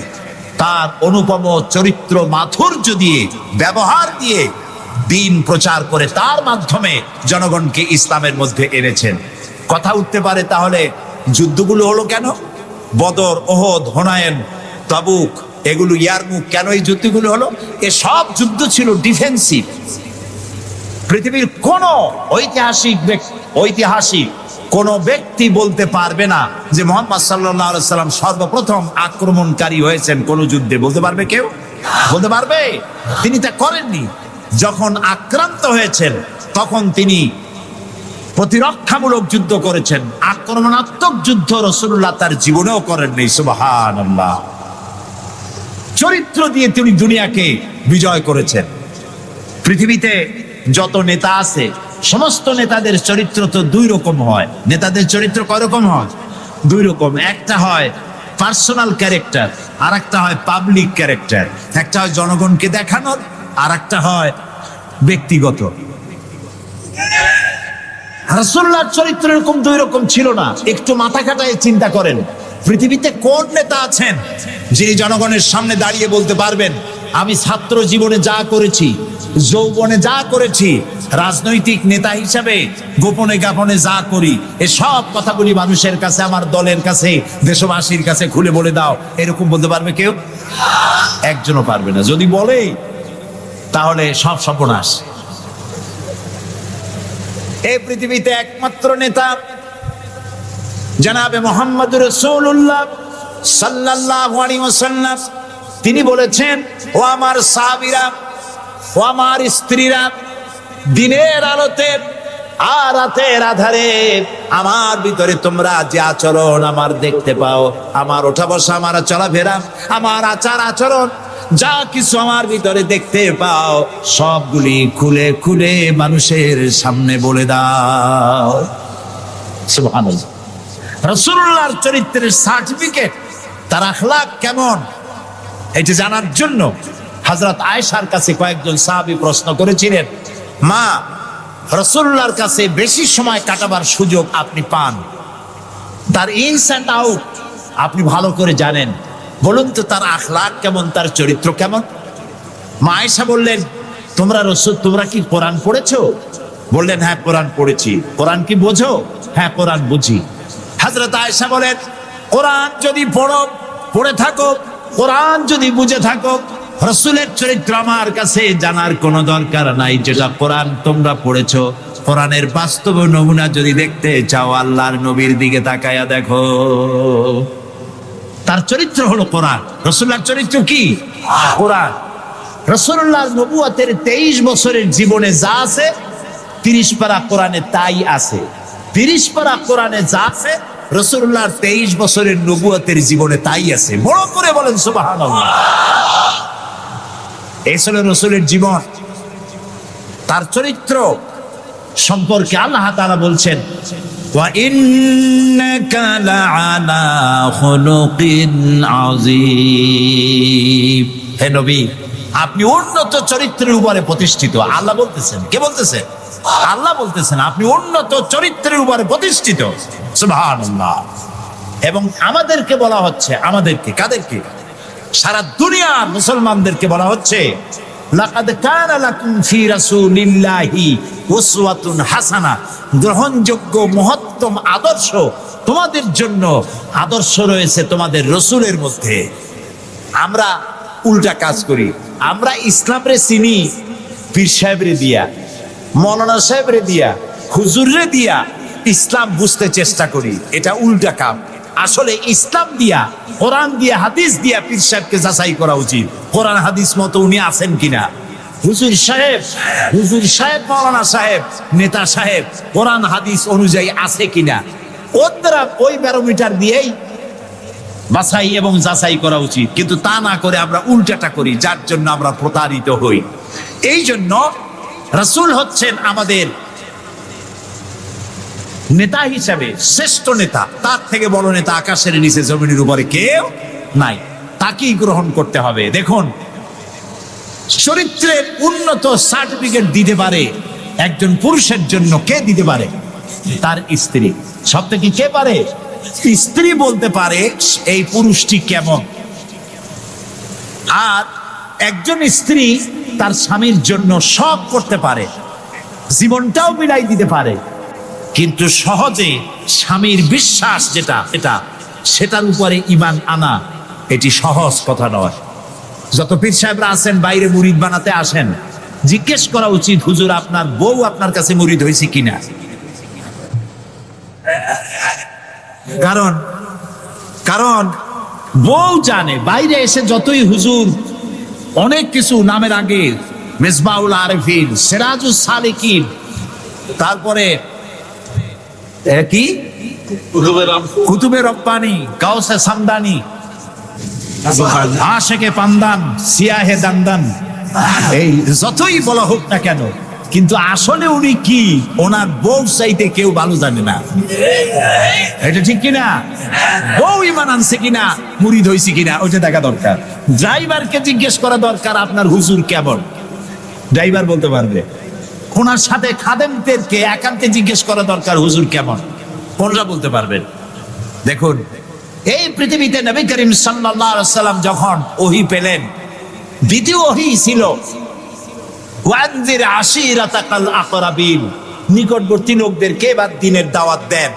[SPEAKER 2] তার অনুপম চরিত্র মাধুর্য দিয়ে, ব্যবহার দিয়ে, দিন প্রচার করে তার মাধ্যমে জনগণকে ইসলামের মধ্যে এনেছেন। কথা উঠতে পারে তাহলে যুদ্ধগুলো হলো কেন? বদর, ওহদ, হুনাইন, তাবুক, এগুলো ইয়ারমুক, কেন এই যুদ্ধগুলো হলো? এসব যুদ্ধ ছিল ডিফেন্সিভ। পৃথিবীর কোন ঐতিহাসিক কোন ব্যক্তি বলতে পারবে না যে মুহাম্মদ সাল্লাল্লাহু আলাইহি সাল্লাম সর্বপ্রথম আক্রমণকারী হয়েছেন কোন যুদ্ধে। বলতে পারবে কেউ? বলতে পারবে? তিনি তা করেননি। যখন আক্রান্ত হয়েছেন তখন তিনি প্রতিরক্ষামূলক যুদ্ধ করেছেন, আক্রমণাত্মক যুদ্ধ রাসূলুল্লাহ তার জীবনেও করেননি। সুবহানাল্লাহ। চরিত্র দিয়ে তিনি দুনিয়াকে বিজয় করেছেন। পৃথিবীতে যত নেতা আছে সমস্ত নেতাদের চরিত্র তো দুই রকম হয়। নেতাদের চরিত্র কয় রকম হয়? দুই রকম। একটা হয় পার্সোনাল ক্যারেক্টার, আর একটা হয় পাবলিক ক্যারেক্টার। একটা হয় জনগণকে দেখানোর, আর একটা হয় ব্যক্তিগত। রাসূলুল্লাহর চরিত্র এরকম দুই রকম ছিল না। একটু মাথা খাটায় চিন্তা করেন, পৃথিবীতে কোন নেতা আছেন যিনি জনগণের সামনে দাঁড়িয়ে বলতে পারবেন আমি ছাত্র জীবনে যা করেছি, যৌবনে যা করেছি, রাজনৈতিক নেতা হিসাবে গোপনে গোপনে যা করি, এসব কথাগুলি মানুষের কাছে, আমার দলের কাছে, দেশবাসীর কাছে খুলে বলে দাও, এরকম বলতে পারবে কেউ? একজনও পারবে না। যদি বলে তাহলে সব সর্বনাশ। এই পৃথিবীতে একমাত্র নেতা জনাবে মুহাম্মদুর রাসূলুল্লাহ সাল্লাল্লাহু আলাইহি ওয়াসাল্লাম। তিনি বলেছেন, ও আমার সাহাবীরা, ও আমার স্ত্রীরা, দিনের আলোতে আর রাতের আধারে আমার ভিতরে তোমরা যে আচরণ আমার দেখতে পাও, আমার ওঠা বসা, আমার চলাফেরা, আমার আচার আচরণ, যা কিছু আমার ভিতরে দেখতে পাও সবগুলি খুলে খুলে মানুষের সামনে বলে দাও। সুবহানাল্লাহ। রাসূলুল্লাহর চরিত্রের সার্টিফিকেট, তার আখলাক কেমন, এটা জানার জন্য হযরত আয়েশার কাছে কয়েকজন সাহাবী প্রশ্ন করেছিলেন, মা, রাসূলুল্লাহর কাছে বেশি সময় কাটাবার সুযোগ আপনি পান, তার ইনস এন্ড আউট আপনি ভালো করে জানেন, বলুন তো তার আখলাক কেমন, তার চরিত্র কেমন? মা আয়েশা বললেন, তোমরা কি কোরআন পড়েছো? বললেন, হ্যাঁ কোরআন পড়েছি। কোরআন কি বোঝো? হ্যাঁ কোরআন বুঝি। হযরত আয়েশা বলেন, কোরআন যদি পড়ে থাকো, কোরআন যদি বুঝে থাকো, রাসূলের চরিত্র আমার কাছে জানার কোনো দরকার নাই। যেটা কোরআন তোমরা পড়েছো কোরআনের বাস্তব নমুনা যদি দেখতে চাও আল্লাহর নবীর দিকে তাকায়া দেখো। তার চরিত্র হলো কোরআন। রাসূলুল্লাহর চরিত্র কি? কোরআন। রাসূলুল্লাহর নবুয়তের 23 বছরের জীবনে যা আছে 30 পারা কোরআনে তাই আছে। 30 পারা কোরআনে যা আছে রাসূলুল্লাহর 23 বছরের নবুয়তের জীবনে তাই আছে। বড় করে বলেন সুবহানাল্লাহ। এই ছিল রাসূলের জীবন, তার চরিত্র সম্পর্কে আল্লাহ তাআলা বলছেন, ওয়া ইন্নাকা লাআলা খুলুকিন আযীম। হে নবী, আপনি উন্নত চরিত্রের উপরে প্রতিষ্ঠিত। আল্লাহ বলতেছেন। কে বলতেছেন? আল্লাহ বলতেছেন আপনি উন্নত চরিত্রের উপরে প্রতিষ্ঠিত। সুবহানাল্লাহ। এবং আমাদেরকে বলা হচ্ছে, আমাদেরকে, কাদেরকে? সারা দুনিয়ার মুসলমানদেরকে বলা হচ্ছে, লাকাদ কানা লাকুম ফি রাসূলিল্লাহি উসওয়াতুন হাসানা। গ্রহণযোগ্য মহত্তম আদর্শ তোমাদের জন্য আদর্শ রয়েছে তোমাদের রাসূলের মধ্যে। আমরা উল্টা কাজ করি। আমরা ইসলামরে চিনি পীর সাহেবরে দিয়া, মৌলানা সাহেবরে দিয়া, হুজুররে দিয়া ইসলাম বুঝতে চেষ্টা করি। এটা উল্টা কাম। আসলে ইসলাম দিয়া, কোরআন দিয়া, হাদিস দিয়া পীর সাহেবকে যাচাই করা উচিত, কোরআন হাদিস মতো উনি আছেন কিনা। হুজুর সাহেব, মৌলানা সাহেব, নেতা সাহেব কোরআন হাদিস অনুযায়ী আছে কিনা, ওই ব্যারোমিটার দিয়েই বাছাই এবং যাচাই করা উচিত। কিন্তু তা না করে আমরা উল্টাটা করি, যার জন্য আমরা প্রতারিত হই। এই জন্য রাসূল হচ্ছেন আমাদের নেতা হিসাবে শ্রেষ্ঠ নেতা। তার থেকে বড় নেতা আকাশের নিচে জমিনের উপরে কেউ নাই। তাকেই গ্রহণ করতে হবে। দেখুন, চরিত্রের উন্নত সার্টিফিকেট দিতে পারে একজন পুরুষের জন্য। কে দিতে পারে? তার স্ত্রী। সব থেকে কে পারে? স্ত্রী বলতে পারে এই পুরুষটি কেমন। আর একজন স্ত্রী তার স্বামীর জন্য সব করতে পারে, জীবনটাও বিলাই দিতে পারে, কিন্তু সহজে স্বামীর বিশ্বাস যেটা সেটার উপরে ঈমান আনা এটি সহজ কথা নয়। যত পীর সাহেবরা আছেন বাইরে মুরিদ বানাতে আসেন, জিজ্ঞেস করা উচিত, হুজুর আপনার বউ আপনার কাছে মুরিদ হয়েছে কিনা? কারণ বউ জানে। বাইরে এসে যতই হুজুর অনেক কিছু নামের আগে মেজবাউল আরিফিন, সিরাজুস সালিকিন, তারপরে কি কুতুবে রব্বানি, গাউসে সামদানি, আশেকে পান্দান, সিয়াহে দান্দান, এই যতই বলা হোক না কেন, কিন্তু আসলে উনি কি ওনার বউ চাইতে কেউ ভালো জানে না। এটা ঠিক কিনা? বউ ঈমান আনছে কিনা, মুরিদ হইছে কিনা, ওইটা দেখা দরকার। ড্রাইভারকে জিজ্ঞেস করা দরকার আপনার হুজুর কেমন, ড্রাইভার বলতে পারবে। ওনার সাথে খাদেমদেরকে একান্তে জিজ্ঞেস করা দরকার হুজুর কেমন, কোনরা বলতে পারবেন। দেখুন, এই পৃথিবীতে নবী করিম সাল্লাল্লাহু আলাইহি ওয়াসাল্লাম যখন ওহী পেলেন, দ্বিতীয় ওহী ছিল ওয়ানজির আশিরাতাকাল আকরাবিন, নিকটবর্তী লোকদেরকে এবার দ্বীনের দাওয়াত দেন।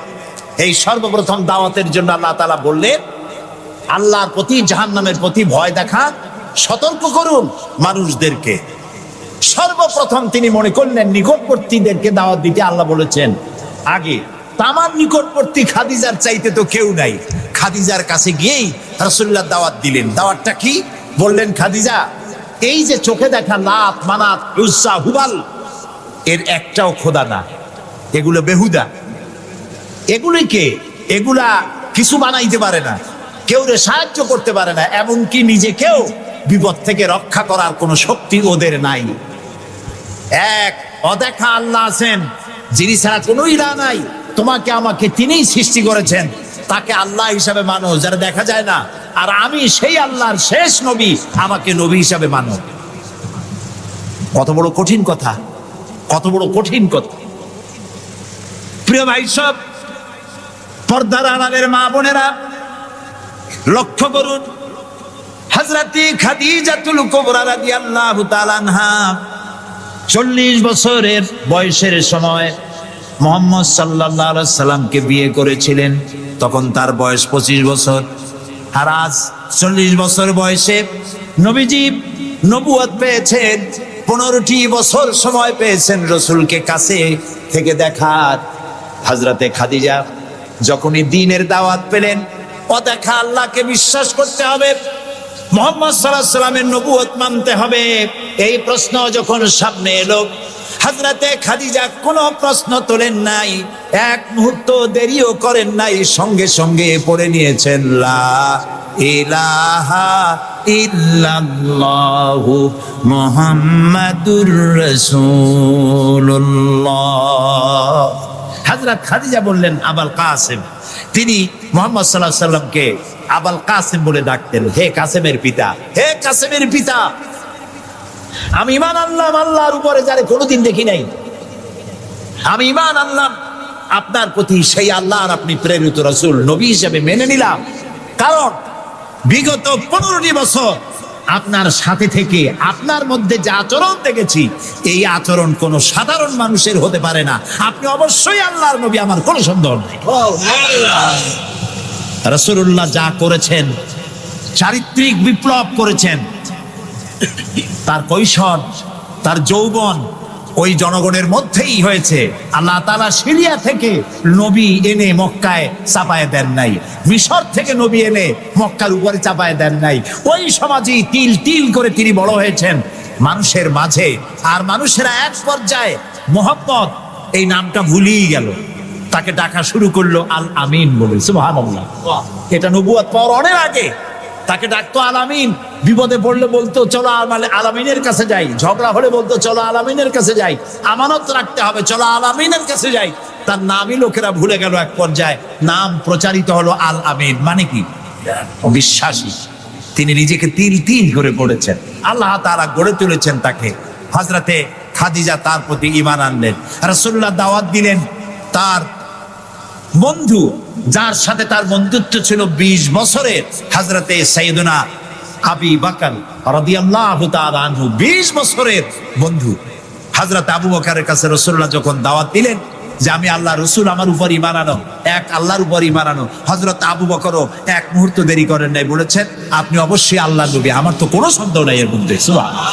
[SPEAKER 2] এই সর্বপ্রথম দাওয়াতের জন্য আল্লাহ তাআলা বললেন, আল্লাহর প্রতি, জাহান্নামের প্রতি ভয় দেখা, সতর্ক করুন মানুষদেরকে। সর্বপ্রথম তিনি মনে করলেন নিকটবর্তীদেরকে দাওয়াত দিতে আল্লাহ বলেছেন আগে। তামার নিকটবর্তী খাদিজার চাইতে তো কেউ নাই। খাদিজার কাছে গিয়েই রাসূলুল্লাহ দাওয়াত দিলেন। দাওয়াতটা কি? বললেন, খাদিজা, এই যে চোখে দেখা লাত, মানাত, উজ্জা, হুবাল, এর একটাও খোদা না, এগুলো বেহুদা। এগুলা কিছু বানাইতে পারে না, কেউ সাহায্য করতে পারে না, এমনকি নিজেকেও বিপদ থেকে রক্ষা করার কোনো শক্তি ওদের নাই। এক অদেখা আল্লাহ আছেন, যিনি ছাড়া কোনো ইলাহ নাই। তোমাকে আমাকে তিনিই সৃষ্টি করেছেন, তাকে আল্লাহ হিসাবে মানো, যারা দেখা যায় না। আর আমি সেই আল্লাহর শেষ নবী, আমাকে নবী হিসাবে মানো। কত বড় কঠিন কথা, কত বড় কঠিন কথা। প্রিয় ভাই সব, পর্দার আড়ালের মা বোনেরা, লক্ষ্য করুন, হযরত খাদিজাতুল কুবরা রাদিয়াল্লাহু তাআলা আনহা 40 বছরের বয়সের সময় মুহাম্মদ সাল্লাল্লাহু আলাইহি সাল্লামকে বিয়ে করেছিলেন। তখন তার বয়স 25 বছর। আর আজ 40 বছর বয়সে নবীজি নবুয়ত পেয়েছেন। 15টি বছর সময় পেয়েছেন রসুলকে কাছে থেকে দেখার। হযরতে খাদিজা যখনই দ্বীনের দাওয়াত পেলেন, ও দেখা আল্লাহকে বিশ্বাস করতে হবে, মুহাম্মদ সাল্লাল্লাহু আলাইহি সাল্লামের নবুয়ত মানতে হবে, এই প্রশ্ন যখন সামনে এলো, হযরতে খাদিজা কোনো প্রশ্ন তোলেন নাই, এক মুহূর্ত দেরিও করেন নাই, সঙ্গে সঙ্গে পড়ে নিয়েছেন লা ইলাহা ইল্লাল্লাহু মুহাম্মাদুর রাসূলুল্লাহ। হযরত খাদিজা বললেন আবুল কাসিম, তিনি মুহাম্মদ সাল্লাল্লাহু আলাইহি সাল্লামকে আবুল কাসিম বলে ডাকতেন, হে কাসেমের পিতা, হে কাসেমের পিতা, আমি ঈমান আনলাম আল্লাহর উপরে যারে কোনোদিন দেখি নাই, আমি ঈমান আনলাম আপনার প্রতি, সেই আল্লাহর আপনি প্রেরিত রাসূল নবী হিসেবে মেনে নিলাম, কারণ বিগত 15টি বছর আপনার সাথে থেকে আপনার মধ্যে যে আচরণ দেখেছি, এই আচরণ কোনো সাধারণ মানুষের হতে পারে না, আপনি অবশ্যই আল্লাহর নবী, আমার কোনো সন্দেহ নেই। রাসূলুল্লাহ যা করেছেন, চারিত্রিক বিপ্লব করেছেন, তার কৈশোর, তার যৌবন ওই জনগণের মধ্যেই হয়েছে। আল্লাহ তাআলা সিরিয়া থেকে নবী এনে মক্কায় চাপায় দেন নাই, মিশর থেকে নবী এনে মক্কার উপরে চাপায় দেন নাই, ওই সমাজেই তিল তিল করে তিনি বড় হয়েছেন মানুষের মাঝে। আর মানুষেরা এক পর্যায়ে মুহাম্মদ এই নামটা ভুলিয়ে গেল, তাকে ডাকা শুরু করলো আল আমিন বলে। সুবহানাল্লাহ, এটা নবুয়ত পাওয়ার অনেক আগে তাকে ডাকতো আল আমিন। বিপদে পড়লে বলতো চলো আলামিনের কাছে যাই, ঝগড়া হলে বলতো চলো আলামিনের কাছে যাই, আমানত রাখতে হবে চলো আলামিনের কাছে যাই। তার নামই লোকেরা ভুলে গেল, এক পর্যায়ে নাম প্রচারিত হলো আল আমিন, মানে কি? বিশ্বাসী। তিনি নিজেকে তিল তিল করে গড়েছেন, আল্লাহ তাআলা গড়ে তুলেছেন তাকে। হযরতে খাদিজা তার প্রতি ঈমান আনলেন, রাসূলুল্লাহ দাওয়াত দিলেন তার বন্ধু, যার সাথে তার বন্ধুত্ব ছিল 20 বছরের, হযরতে সাইয়েদুনা আবু বকর রাদিয়াল্লাহু তাআলা আনহু, 20 বছরের বন্ধু। হযরত আবু বকরের কাছে রাসূলুল্লাহ যখন দাওয়াত দিলেন যে আমি আল্লাহ রাসূল, আমার উপর ঈমান আনো, এক আল্লাহর উপর ঈমান আনো, হযরত আবু বকরও এক মুহূর্ত দেরি করেন নাই, বলেছেন আপনি অবশ্যই আল্লাহর নবী, আমার তো কোনো সন্দেহ নাই এর মধ্যে। সুবহানাল্লাহ।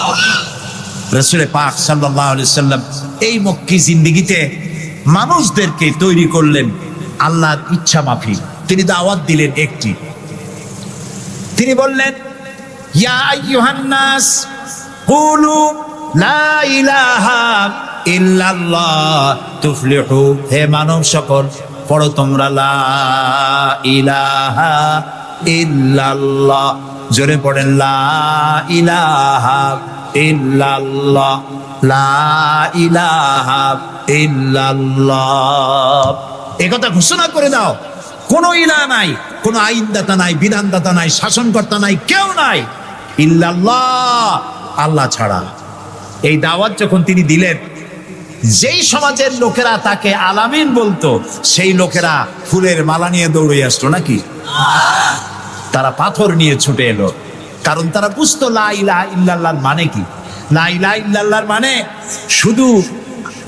[SPEAKER 2] রাসূল পাক সাল্লাল্লাহু আলাইহি সাল্লাম এই মক্কি জিন্দেগিতে মানুষদেরকে তৈরি করলেন আল্লাহর ইচ্ছা মাফিক। তিনি দাওয়াত দিলেন একটি, তিনি বললেন ইয়া আইয়ুহান নাস কুলু লা ইলাহা ইল্লাল্লাহ তুফলিহু, হে মানব সকল পড়ো তোমরা লা ইলাহা ইল্লাল্লাহ, জোরে পড়েন লা ইলাহা ইল্লাল্লাহ, লা ইলাহা ইল্লাল্লাহ। একথা ঘোষণা করে দাও, কোনো ইলাহ নাই, কোনো আইনদাতা নাই, বিধানদাতা নাই, শাসনকর্তা নাই, কেউ নাই ইল্লাল্লাহ, আল্লাহ ছাড়া। এই দাওয়াত যখন তিনি দিলেন, যেই সমাজের লোকেরা তাকে আলামিন বলতো, সেই লোকেরা ফুলের মালা নিয়ে দৌড়ে আসতো নাকি? তারা পাথর নিয়ে ছুটে এলো, কারণ তারা বুঝতো লা ইলাহা ইল্লাল্লাহর মানে কি। লা ইলাহা ইল্লাল্লাহর মানে শুধু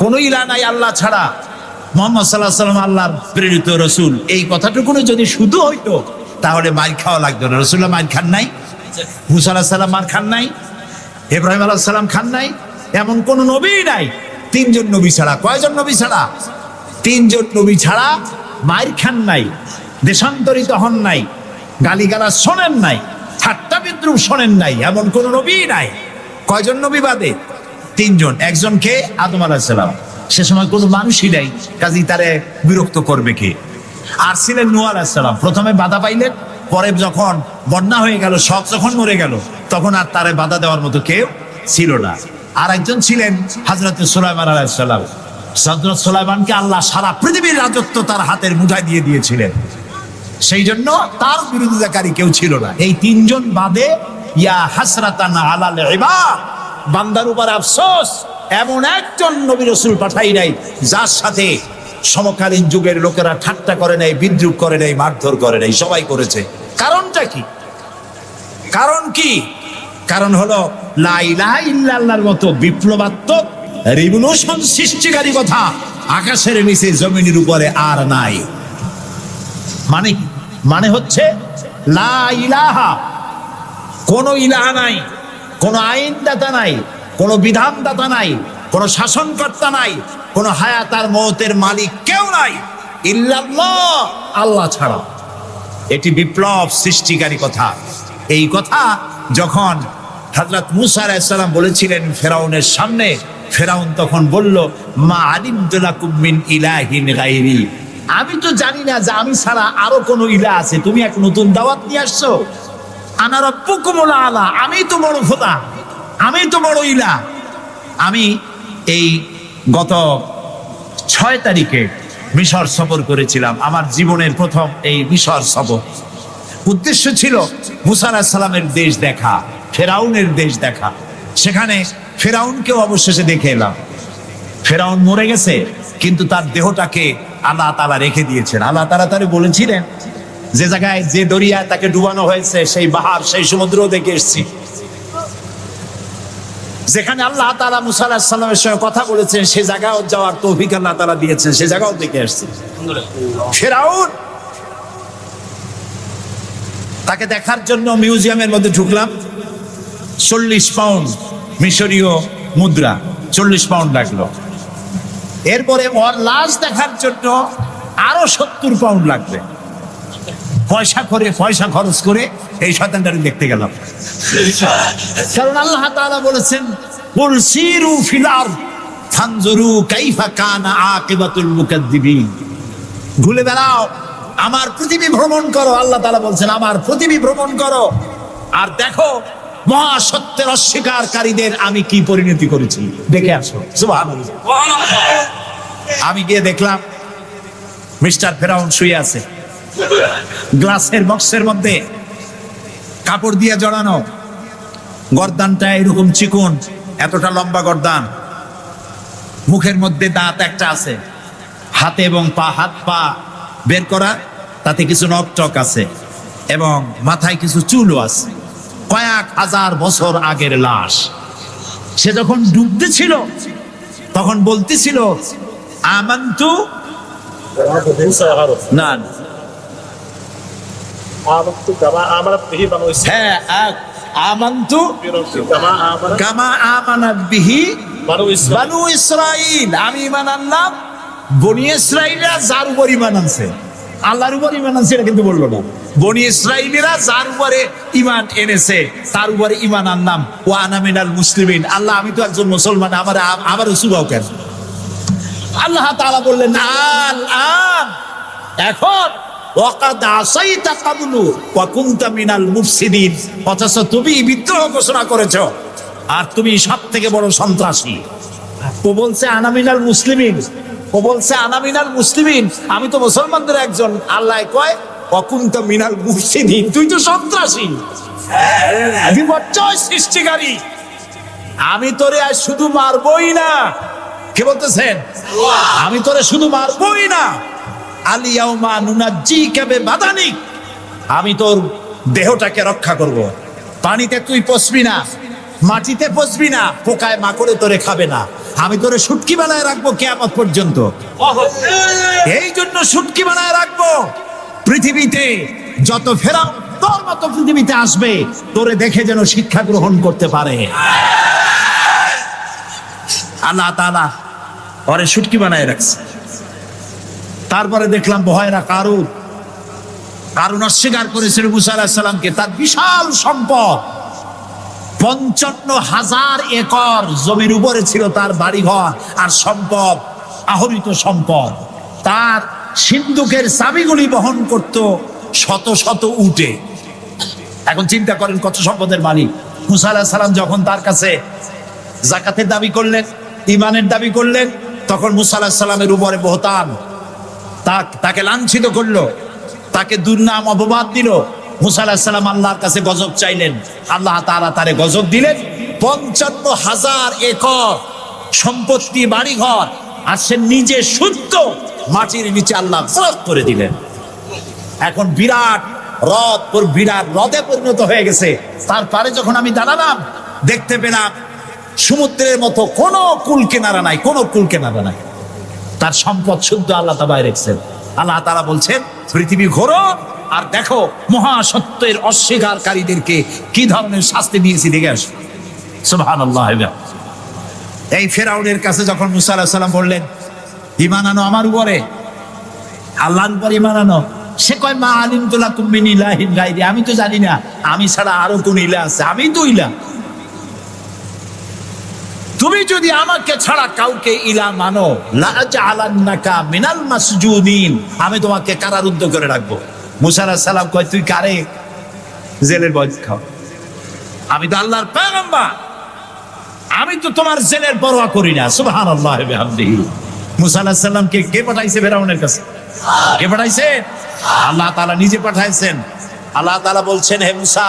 [SPEAKER 2] কোনো ইলাহ নাই আল্লাহ ছাড়া, মুহাম্মদ সাল্লাল্লাহু আলাইহি ওয়াসাল্লাম আল্লাহর প্রেরিত রাসূল, এই কথাটুকু যদি শুধু হইতো তাহলে মার খাওয়া লাগতো না। রাসূলুল্লাহ মার খান নাই, মুসা আলাইহিস সালাম মার খান নাই, ইব্রাহিম আলাইহিস সালাম খান নাই, এমন কোন নবী নাই। 3 জন নবী ছাড়া, কয়জন নবী ছাড়া? 3 জন নবী ছাড়া মার খান নাই, দেশান্তরিত হন নাই, গালিগালাজ শোনেন নাই, ঠাট্টা বিদ্রুপ শোনেন নাই, এমন কোন নবী নাই। কয়জন নবী বাদে? 3 জন। একজনকে আদম আলাইহিস সালাম, সে সময় কোনো মানুষই নাই, কাজেই তারে বিরক্ত করবে কে? আর ছিলেন নূহ আলাইহিস সালাম, প্রথমে বাধা পাইলেন, পরে যখন বন্যা হয়ে গেল, সব যখন মরে গেল, তখন আর তারে বাধা দেওয়ার মতো কেউ ছিল না। আর একজন ছিলেন হযরত সুলাইমান আলাইহিস সালাম। হযরত সুলাইমানকে আল্লাহ সারা পৃথিবীর রাজত্ব তার হাতের মুঠায় দিয়ে দিয়েছিলেন, সেই জন্য তার বিরোধিতাকারী কেউ ছিল না। এই 3 জন বাদে ইয়া হাসরাতান আলাল ইবাদ, বান্দার উপর আফসোস, এমন একজন নবী রাসূল পাঠাই নাই যার সাথে সমকালীন যুগের লোকেরা ঠাট্টা করে নাই, বিদ্রুপ করে নাই, মারধর করে নাই, সবাই করেছে। কারণটা কি? কারণ কি? কারণ হলো লা ইলাহা ইল্লাল্লাহর মতো বিপ্লবাত্মক রিভলিউশন সৃষ্টিকারী কথা আকাশের নিচে জমিনের উপরে আর নাই। মানে কি? মানে হচ্ছে লা ইলাহা, কোন ইলাহা নাই, কোন আইনদাতা নাই, কোনো বিধানদাতা নাই, কোনো শাসনকর্তা নাই, কোনো হায়াত আর মওতের মালিক কেউ নাই ইল্লাল্লাহ, আল্লাহ ছাড়া। এটি বিপ্লব সৃষ্টিকারী কথা। এই কথা যখন হযরত মূসা আলাইহিস সালাম বলেছিলেন ফেরাউনের সামনে, ফেরাউন তখন বলল, মা আলিমতু লাকুম মিন ইলাহিন গায়রি, আমি তো জানি না যে আমি ছাড়া আরো কোনো ইলাহ আছে, তুমি এক নতুন দাওয়াত নিয়ে আসছো। আনা রাব্বুকুমুল আলা, আমি তো বড় খোদা, আমি তো বড় ইলাহ। আমি এই গত 6 তারিখে মিশর সফর করেছিলাম, আমার জীবনের প্রথম এই মিশর সফর। উদ্দেশ্য ছিল মূসা আলাইহিস সালামের দেশ দেখা, ফেরাউনের দেশ দেখা। সেখানে ফেরাউনকেও অবশেষে দেখে এলাম। ফেরাউন মরে গেছে, কিন্তু তার দেহটাকে আল্লাহ তাআলা রেখে দিয়েছেন। আল্লাহ তাআলা তারে বলেছিলেন, যে জায়গায় যে দরিয়ায় তাকে ডুবানো হয়েছে সেই বাহার, সেই সমুদ্র দেখে এসেছি। যেখানে আল্লাহ তাআলা মূসা আলাইহিস সালামের সঙ্গে কথা বলেছেন সেই জায়গাও যাওয়ার তৌফিক আল্লাহ তাআলা দিয়েছেন, সেই জায়গাও দেখে আসছি। ফেরাউন, তাকে দেখার জন্য মিউজিয়ামের মধ্যে ঢুকলাম। 40 পাউন্ড মিশরীয় মুদ্রা, 40 পাউন্ড লাগলো। এরপরে ওর লাশ দেখার জন্য আরো 70 পাউন্ড লাগবে। পয়সা খরচ করে এই শয়তানটাকে দেখতে গেলাম। কারণ আল্লাহ তাআলা বলেছেন, কুল সিরু ফিল আরদ ফানজুরু কাইফা কানা আকিবাতুল মুকাদ্দিবিন, ঘুরে বেড়াও, আমার পৃথিবী ভ্রমণ করো। আল্লাহ তাআলা বলছেন, আমার পৃথিবী ভ্রমণ করো আর দেখো মহাসত্যের অস্বীকারীদের আমি কি পরিণতি করেছি, দেখে আসো। সুবহানাল্লাহ। আমি গিয়ে দেখলাম মিস্টার ফেরাউন শুয়ে আছে, গ্লাসের বক্সের মধ্যে কাপড় দিয়ে জড়ানো, গর্দানটা এরকম চিকন, এতটা লম্বা গর্দান, মুখের মধ্যে দাঁত একটা আছে, হাতে এবং হাত পা বের করা, তাতে কিছু নখ টক আছে এবং মাথায় কিছু চুলও আছে। কয়েক হাজার বছর আগের লাশ। সে যখন ডুবতেছিল তখন বলতেছিল, আমান্তু না, হ্যাঁ, আমান্তু কামা আমানাত বিহি বানু ইসরাঈল, আমি ঈমান আনলাম বনি ইসরাঈলরা যার উপর ঈমান আনছে। আল্লাহর উপর ঈমান আনছে এটা কিন্তু বললো না, বনি ইসরাঈলীরা যার উপরে ঈমান এনেছে তার উপরে ঈমান আনলাম। ওয়া আনা মিনাল মুসলিমিন, আল্লাহ আমি তো একজন মুসলমান, আমার সুবাও কেন? আল্লাহ তাআলা বললেন, আল-আন, এখন ওয়াকাদ আসাইতা ক্বাবলু ওয়া কুনতা মিনাল মুফসিদিন, অথচ তুমি বিদ্রোহ ঘোষণা করেছো আর তুমি সবথেকে বড় সন্ত্রাসী। ও বলছে আনা মিনাল মুসলিমিন, ও বলছে আনা মিনাল মুসলিমিন, আমি তো মুসলমানদের একজন। আল্লাহ কয় ওয়া কুনতা মিনাল মুফসিদিন, তুই তো সন্ত্রাসী, বিপর্যয় সৃষ্টিকারী। আমি তোরে আজ শুধু মারবই না, কে বলতেছেন? আমি তোরে শুধু মারবই না, আলিয়াউমা নুনাজ্জিকা বিবাদানিক, আমি তোর দেহটাকে রক্ষা করব। পানিতে তুই পচবি না, মাটিতে পচবি না, পোকায় মাকড়ে তোরে খাবে না, আমি তোরে শুটকি বানায় রাখবো কিয়ামত পর্যন্ত। এই জন্য শুটকি বানায় রাখবো, পৃথিবীতে যত ফেরাও তোর মতো পৃথিবীতে আসবে তোরে দেখে যেন শিক্ষা গ্রহণ করতে পারে। আল্লাহ তাআলা ওরে শুটকি বানায় রাখছে। তারপরে দেখলাম বহায়রা কারুন অস্বীকার করেছিল মূসা আলাইহিস সালামকে। তার বিশাল সম্পদ, 55,000 একর জমির উপরে ছিল তার বাড়িঘর আর সম্পদ, আহরিত সম্পদ। তার সিন্ধুকের চাবিগুলি বহন করত শত শত উটে। এখন চিন্তা করেন কত সম্পদের মালিক। মূসা আলাইহিস সালাম যখন তার কাছে যাকাতের দাবি করলেন, ঈমানের দাবি করলেন, তখন মূসা আলাইহিস সালামের উপরে বহতান, তাকে লাঞ্ছিত করলো, তাকে দুর্নাম অপবাদ দিল। মূসা আলাইহিস সালাম আল্লাহর কাছে গজব চাইলেন, আল্লাহ তাআলা তারে গজব দিলেন। 55,000 একর সম্পত্তি, বাড়িঘর, আর সে নিজে শুদ্ধ মাটির নিচে আল্লাহ ফরজ করে দিলেন। এখন বিরাট হ্রদে পরিণত হয়ে গেছে। তারপরে যখন আমি দাঁড়ালাম দেখতে পেলাম সমুদ্রের মতো কোনো কুল কিনারা নাই, কোনো কুল কিনারা নাই। তার সম্পদ শুদ্ধ আল্লাহ তাআলা রেখেছেন। আল্লাহ তাআলা বলছেন, পৃথিবী ঘোরো আর দেখো মহাসত্যের অস্বীকারীদেরকে কি ধরনের শাস্তি দিয়েছি, দেখে আসো। সুবহানাল্লাহ। এই ফেরাউনের কাছে যখন মুসা আলাইহিস সালাম বললেন, ঈমান আনো আমার উপরে, আল্লাহর উপর ঈমান আনো, সে কয় মা আলিমতু লাকুম মিন ইলাহিন গায়রি, আমি তো জানি না আমি ছাড়া আরো কোন ইলাহ আছে, আমি তো ইলাহ। তুমি যদি আমাকে ছাড়া কাউকে ইলাহ মানো, লা আজআলান্নাকা মিনাল মাসজুদিন, আমি তোমাকে কারারুদ্ধ করে রাখবো। মুসা আলাইহিস সালাম কয়, তুই কারে জেলের ভয় খাও? আমি তো আল্লাহর পয়গম্বর, আমি তো তোমার জেলের পরোয়া করি না। সুবহানাল্লাহি ওয়া বিহামদিহি। মুসা আলাইহিস সালামকে কে পাঠাইছে ফেরাউনের কাছে? কে পাঠাইছে? আল্লাহ তাআলা নিজে পাঠাইছেন। আল্লাহ তাআলা বলছেন, হে মুসা,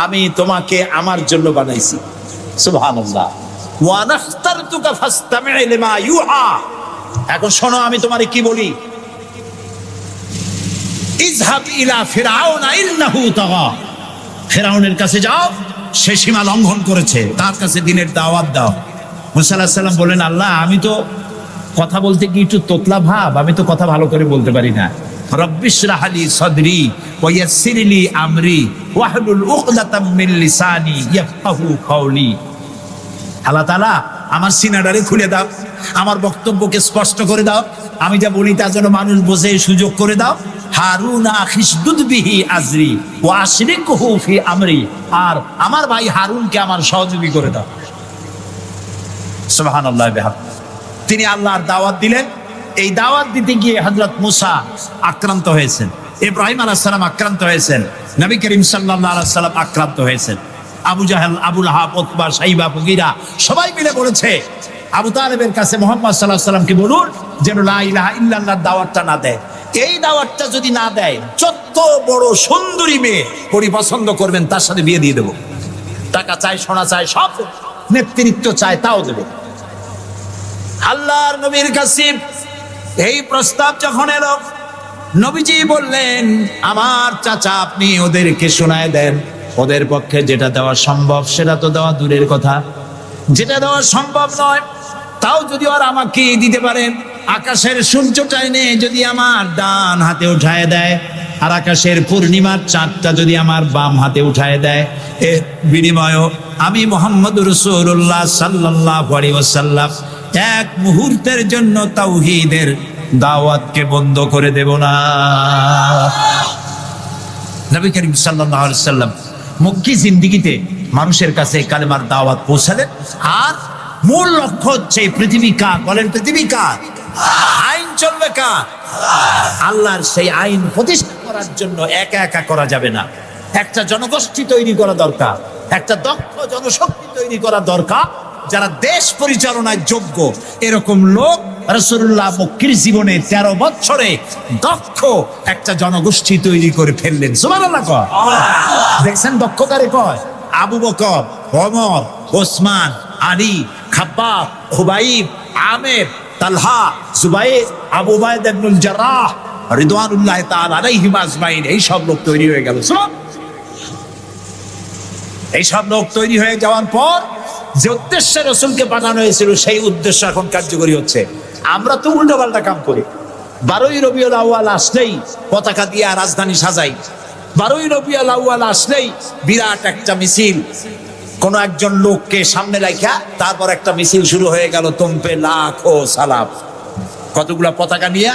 [SPEAKER 2] আমি তোমাকে আমার জন্য বানাইছি। সুবহানাল্লাহ। ওয়া নাখতারতুকা ফাসতামি' লিমা ইউহা। এখন শোনো আমি তোমারে কি বলি। ইযহাব ইলা ফিরআউনা ইন্নাহু তাগা। ফেরাউনের কাছে যাও, সে সীমা লঙ্ঘন করেছে, তার কাছে দ্বীনের দাওয়াত দাও। মুসা আলাইহিস সালাম বলেন, আল্লাহ আমি তো কথা বলতে কি একটু তোতলা ভাব, আমি তো কথা ভালো করে বলতে পারি না। রব্বিশরাহ লি সাদরি ওয়া ইয়াসসির লি আমরি ওয়াহলুল উকদাতাম মিন লিসানি ইয়াফকাহু কাওলি। আল্লাহ তাআলা আমার সিনাটারে খুলে দাও, আমার বক্তব্যকে স্পষ্ট করে দাও, আমি যা বলি তা যেন মানুষ বোঝে সুযোগ করে দাও। হারুন আখিসদুদ বিহি আজরি ওয়া আশরিকহু ফি আমরি, আর আমার ভাই হারুনকে আমার সহযোগী করে দাও। সুবহানাল্লাহ বিহামদিহি। তিনি আল্লাহর দাওয়াত দিলেন। এই দাওয়াত দিতে গিয়ে হযরত মুসা আক্রান্ত হয়েছেন, ইব্রাহিম আলাইহিস সালাম আক্রান্ত হয়েছেন, নবী করিম সাল্লাল্লাহু আলাইহি সাল্লাম আক্রান্ত হয়েছেন। আবু জাহেল, আবু লাহাব, উতবা, শাইবা, মুগীরা সবাই মিলে বলেছে আবু তালেবের কাছে মুহাম্মদ সাল্লাল্লাহু আলাইহি সাল্লামকে বলুন যেন লা ইলাহা ইল্লাল্লাহর দাওয়াতটা না দেয়। এই দাওয়াতটা যদি না দেয়, যত বড় সুন্দরী মেয়ে পছন্দ করবেন তার সাথে বিয়ে দিয়ে দেব। টাকা চাই, সোনা চাই, সব নেতৃত্ব চাই, তাও দেব। আল্লাহর নবীর কাছে এই প্রস্তাব যখন এলো, নবীজি বললেন, আমার চাচা আপনি ওদেরকে শোনায় দেন, ওদের পক্ষে যেটা দেওয়া সম্ভব সেটা তো দেওয়া দূরের কথা, যেটা দেওয়া সম্ভব নয় তাও যদি ওরা আমাকে দিতে পারেন, আকাশের সূর্যটা এনে যদি আমার ডান হাতে উঠায় দেয়, আর আকাশের পূর্ণিমার চাঁদটা যদি আমার বাম হাতে উঠায় দেয়, এর বিনিময়ে আমি মুহাম্মদুর রাসূলুল্লাহ সাল্লাল্লাহু আলাইহি ওয়াসাল্লাম এক মুহূর্তের জন্য তাওহীদের দাওয়াতকে বন্ধ করে দেব না। নবী করিম সাল্লাল্লাহু আলাইহি ওয়াসাল্লাম মক্কি জিন্দেগিতে মানুষের কাছে কালেমার দাওয়াত পৌঁছালেন। আর মূল লক্ষ্য হচ্ছে পৃথিবী কার? বলেন পৃথিবী কার? আইন চলবে কার? আল্লাহর। সেই আইন প্রতিষ্ঠা করার জন্য একা একা করা যাবে না, একটা জনগোষ্ঠী তৈরি করা দরকার, একটা দক্ষ জনশক্তি তৈরি করা দরকার, যারা দেশ পরিচালনায় যোগ্য। এরকম লোক রাসূলুল্লাহ মক্কির জীবনে 13 বছরে দক্ষ একটা জনগোষ্ঠী তৈরি করে ফেললেন। সুবহানাল্লাহ। দেখছেন দক্ষ কারে কয়? আবু বকর, ওমর, ওসমান, আলী, খাব্বাব, খুবাইব, আমের, তালহা, জুবাইর, আবু উবাইদা ইবনুল জাররাহ রিদওয়ানুল্লাহি তাআলা আলাইহিম আজমাইন। এই সব লোক তৈরি হয়ে গেল। এই সব লোক তৈরি হয়ে যাওয়ার পর যে উদ্দেশ্যে রাসূলকে পাঠানো হয়েছিল সেই উদ্দেশ্য এখন কার্যকরী হচ্ছে। আমরা তো উল্টোপাল্টা কাম করি। 12ই রবিউল আউয়াল আসলেই পতাকা দিয়ে রাজধানী সাজাই। 12ই রবিউল আউয়াল আসলেই বিরাট একটা মিছিল, কোন একজন লোককে সামনে রাখা, তারপর একটা মিছিল শুরু হয়ে গেল। তোমপে লাখো সালাম, কতগুলা পতাকা নিয়ে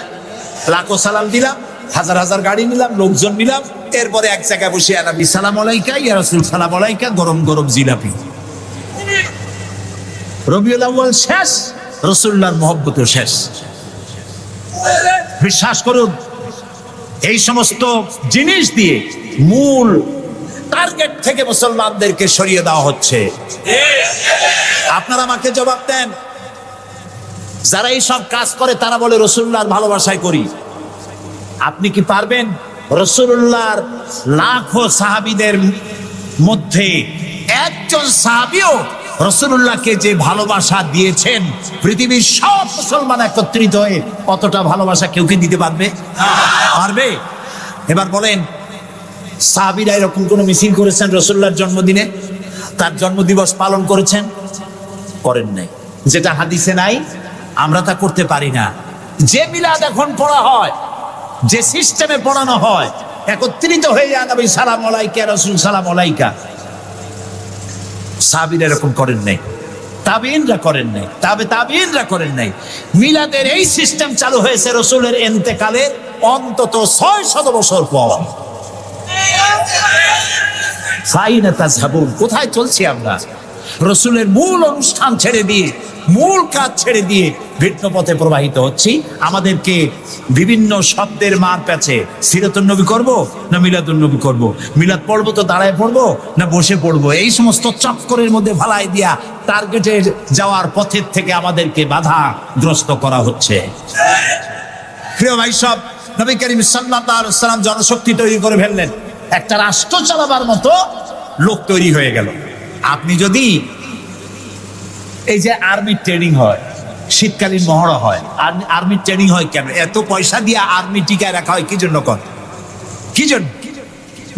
[SPEAKER 2] লাখো সালাম দিলাম, হাজার হাজার গাড়ি নিলাম, লোকজন নিলাম। এরপরে এক জায়গায় বসে নবী সালাম আলাইকা, ইয়া রাসূল সালাম আলাইকা, গরম গরম জিলাপি। রবিউল আউয়াল শেষ, রাসূলুল্লাহর মহব্বতও শেষ। বিশ্বাস করুন, এই সমস্ত জিনিস দিয়ে মূল টার্গেট থেকে মুসলমানদেরকে সরিয়ে দেওয়া হচ্ছে। আপনারা আমাকে জবাব দেন, যারা এই সব কাজ করে তারা বলে রাসূলুল্লাহর ভালোবাসায় করি। আপনি কি পারবেন রাসূলুল্লাহর লাখো সাহাবীদের মধ্যে একজন সাহাবীও রাসূলুল্লাহকে যে ভালোবাসা দিয়েছেন, পৃথিবীর সব মুসলমান একত্রিত হয়ে অতটা ভালোবাসা কেউ কি দিতে পারবে? পারবে? এবার বলেন, সাহাবীরা এরকম কোন মিছিল করেছেন রাসূলুল্লাহর জন্মদিনে? তার জন্মদিবস পালন করেছেন? করেন নাই। যেটা হাদিসে নাই আমরা তা করতে পারি না। যে মিলাদ এখন পড়া হয়, যে সিস্টেমে পড়ানো হয়, একত্রিত হয়ে যায় নবী সালাম আলাইকা, রাসূল সালাম আলাইকা, সাহাবীরা এরকম করেন নাই। তাবিঈনরা করেন নাই, তাবিঈনরা করেন নাই। মিলাদের এই সিস্টেম চালু হয়েছে রাসূলের ইন্তেকালের অন্তত 600 বছর পর। ফাইনা তাযহাবুন, কোথায় চলছি আমরা? রাসূলের মূল অনুষ্ঠান ছেড়ে দিয়ে, মূল কাজ ছেড়ে দিয়ে ভিন্ন পথে প্রবাহিত হচ্ছি। আমাদেরকে বিভিন্ন শব্দের মার প্যাচে সিরাতুন নবী করব না মিলাদুন নবী করব, মিলাদ পড়বো তো দাঁড়ায় পড়বো না বসে পড়বো, এই সমস্ত চক্করের মধ্যে ভালাই দিয়া টার্গেটে যাওয়ার পথের থেকে আমাদেরকে বাধাগ্রস্ত করা হচ্ছে। প্রিয় ভাই সব, নবী করিম সাল্লাল্লাহু আলাইহি ওয়াসাল্লাম জনশক্তি তৈরি করে ফেললেন, একটা রাষ্ট্র চালাবার মতো লোক তৈরি হয়ে গেল। আপনি যদি এই যে আর্মির ট্রেনিং হয়, শীতকালীন মহড়া হয়, আর্মির ট্রেনিং হয় কেন? এত পয়সা দিয়ে আর্মি টিকায় রাখা হয় কি জন্য? কি জন্য?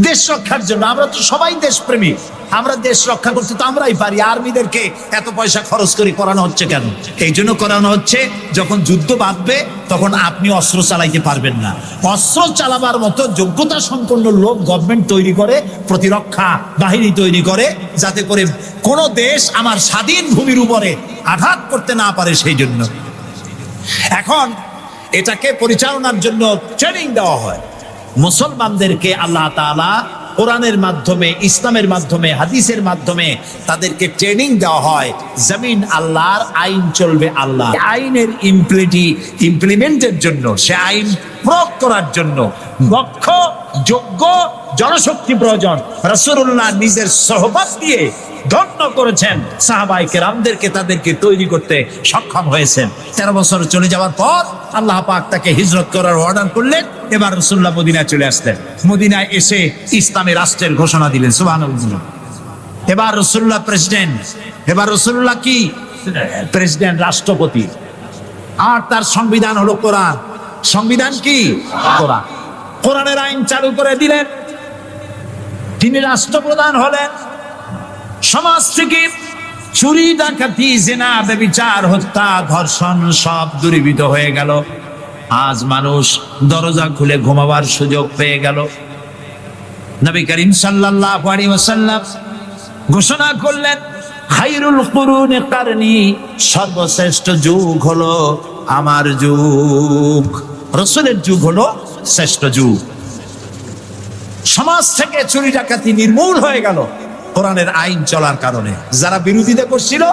[SPEAKER 2] দেশ রক্ষার জন্য। আমরা তো সবাই দেশপ্রেমী, আমরা দেশ রক্ষা করতে তো আমরাই পারি। আর্মিদেরকে এত পয়সা খরচ করে করানো হচ্ছে কেন? এই জন্য করানো হচ্ছে, যখন যুদ্ধ বাঁধবে তখন আপনি অস্ত্র চালাইতে পারবেন না, অস্ত্র চালাবার মতো যোগ্যতা সম্পন্ন লোক গভর্নমেন্ট তৈরি করে, প্রতিরক্ষা বাহিনী তৈরি করে, যাতে করে কোন দেশ আমার স্বাধীন ভূমির উপরে আঘাত করতে না পারে। সেই জন্য এখন এটাকে পরিচালনার জন্য ট্রেনিং দেওয়া হয়। মুসলমানদেরকে আল্লাহ তাআলা কোরআনের মাধ্যমে, ইসলামের মাধ্যমে, হাদিসের মাধ্যমে তাদেরকে ট্রেনিং দেওয়া হয়। জমিন আল্লাহর, আইন চলবে আল্লাহ। আইনের ইমপ্লিমেন্টের জন্য, সে আইন প্রয়োগ করার জন্য দক্ষ যোগ্য জনশক্তি প্রয়োজন। রাসূলুল্লাহ নিজের সোহবত দিয়ে ধন্য করেছেন সাহাবায়ে কেরামদেরকে, তাদেরকে তৈরি করতে সক্ষম হয়েছেন। 13 বছর চলে যাওয়ার পর আল্লাহ পাক তাকে হিজরত করার অর্ডার করলেন। এবার রাসূলুল্লাহ মদিনায় চলে আসলেন। মদিনায় এসে ইসলামী রাষ্ট্রের ঘোষণা দিলেন। সুবহানাল্লাহ। এবার রাসূলুল্লাহ প্রেসিডেন্ট, এবার রাসূলুল্লাহ কি প্রেসিডেন্ট, রাষ্ট্রপতি। আর তার সংবিধান হলো কোরআন। সংবিধান কি? কোরআন। কোরআনের আইন চালু করে দিলেন। তিনি রাষ্ট্রপ্রধান হলেন। সমাজ থেকে চুরি, ডাকাতি, জিনা, ব্যভিচার, হত্যা, ধর্ষণ সব দূরীভূত হয়ে গেল। আজ মানুষ দরজা খুলে ঘুমাবার সুযোগ পেয়ে গেল। নবী করিম সাল্লাল্লাহু আলাইহি ওয়াসাল্লাম ঘোষণা করলেন, খায়রুল কুরুনি কারনি, সর্বশ্রেষ্ঠ যুগ হলো আমার যুগ। রাসূলের যুগ হলো শ্রেষ্ঠ যুগ। সমাজ থেকে চুরি ডাকাতি নির্মূল হয়ে গেল কোরআনের আইন চলার কারণে। যারা বিরোধিতা করছিল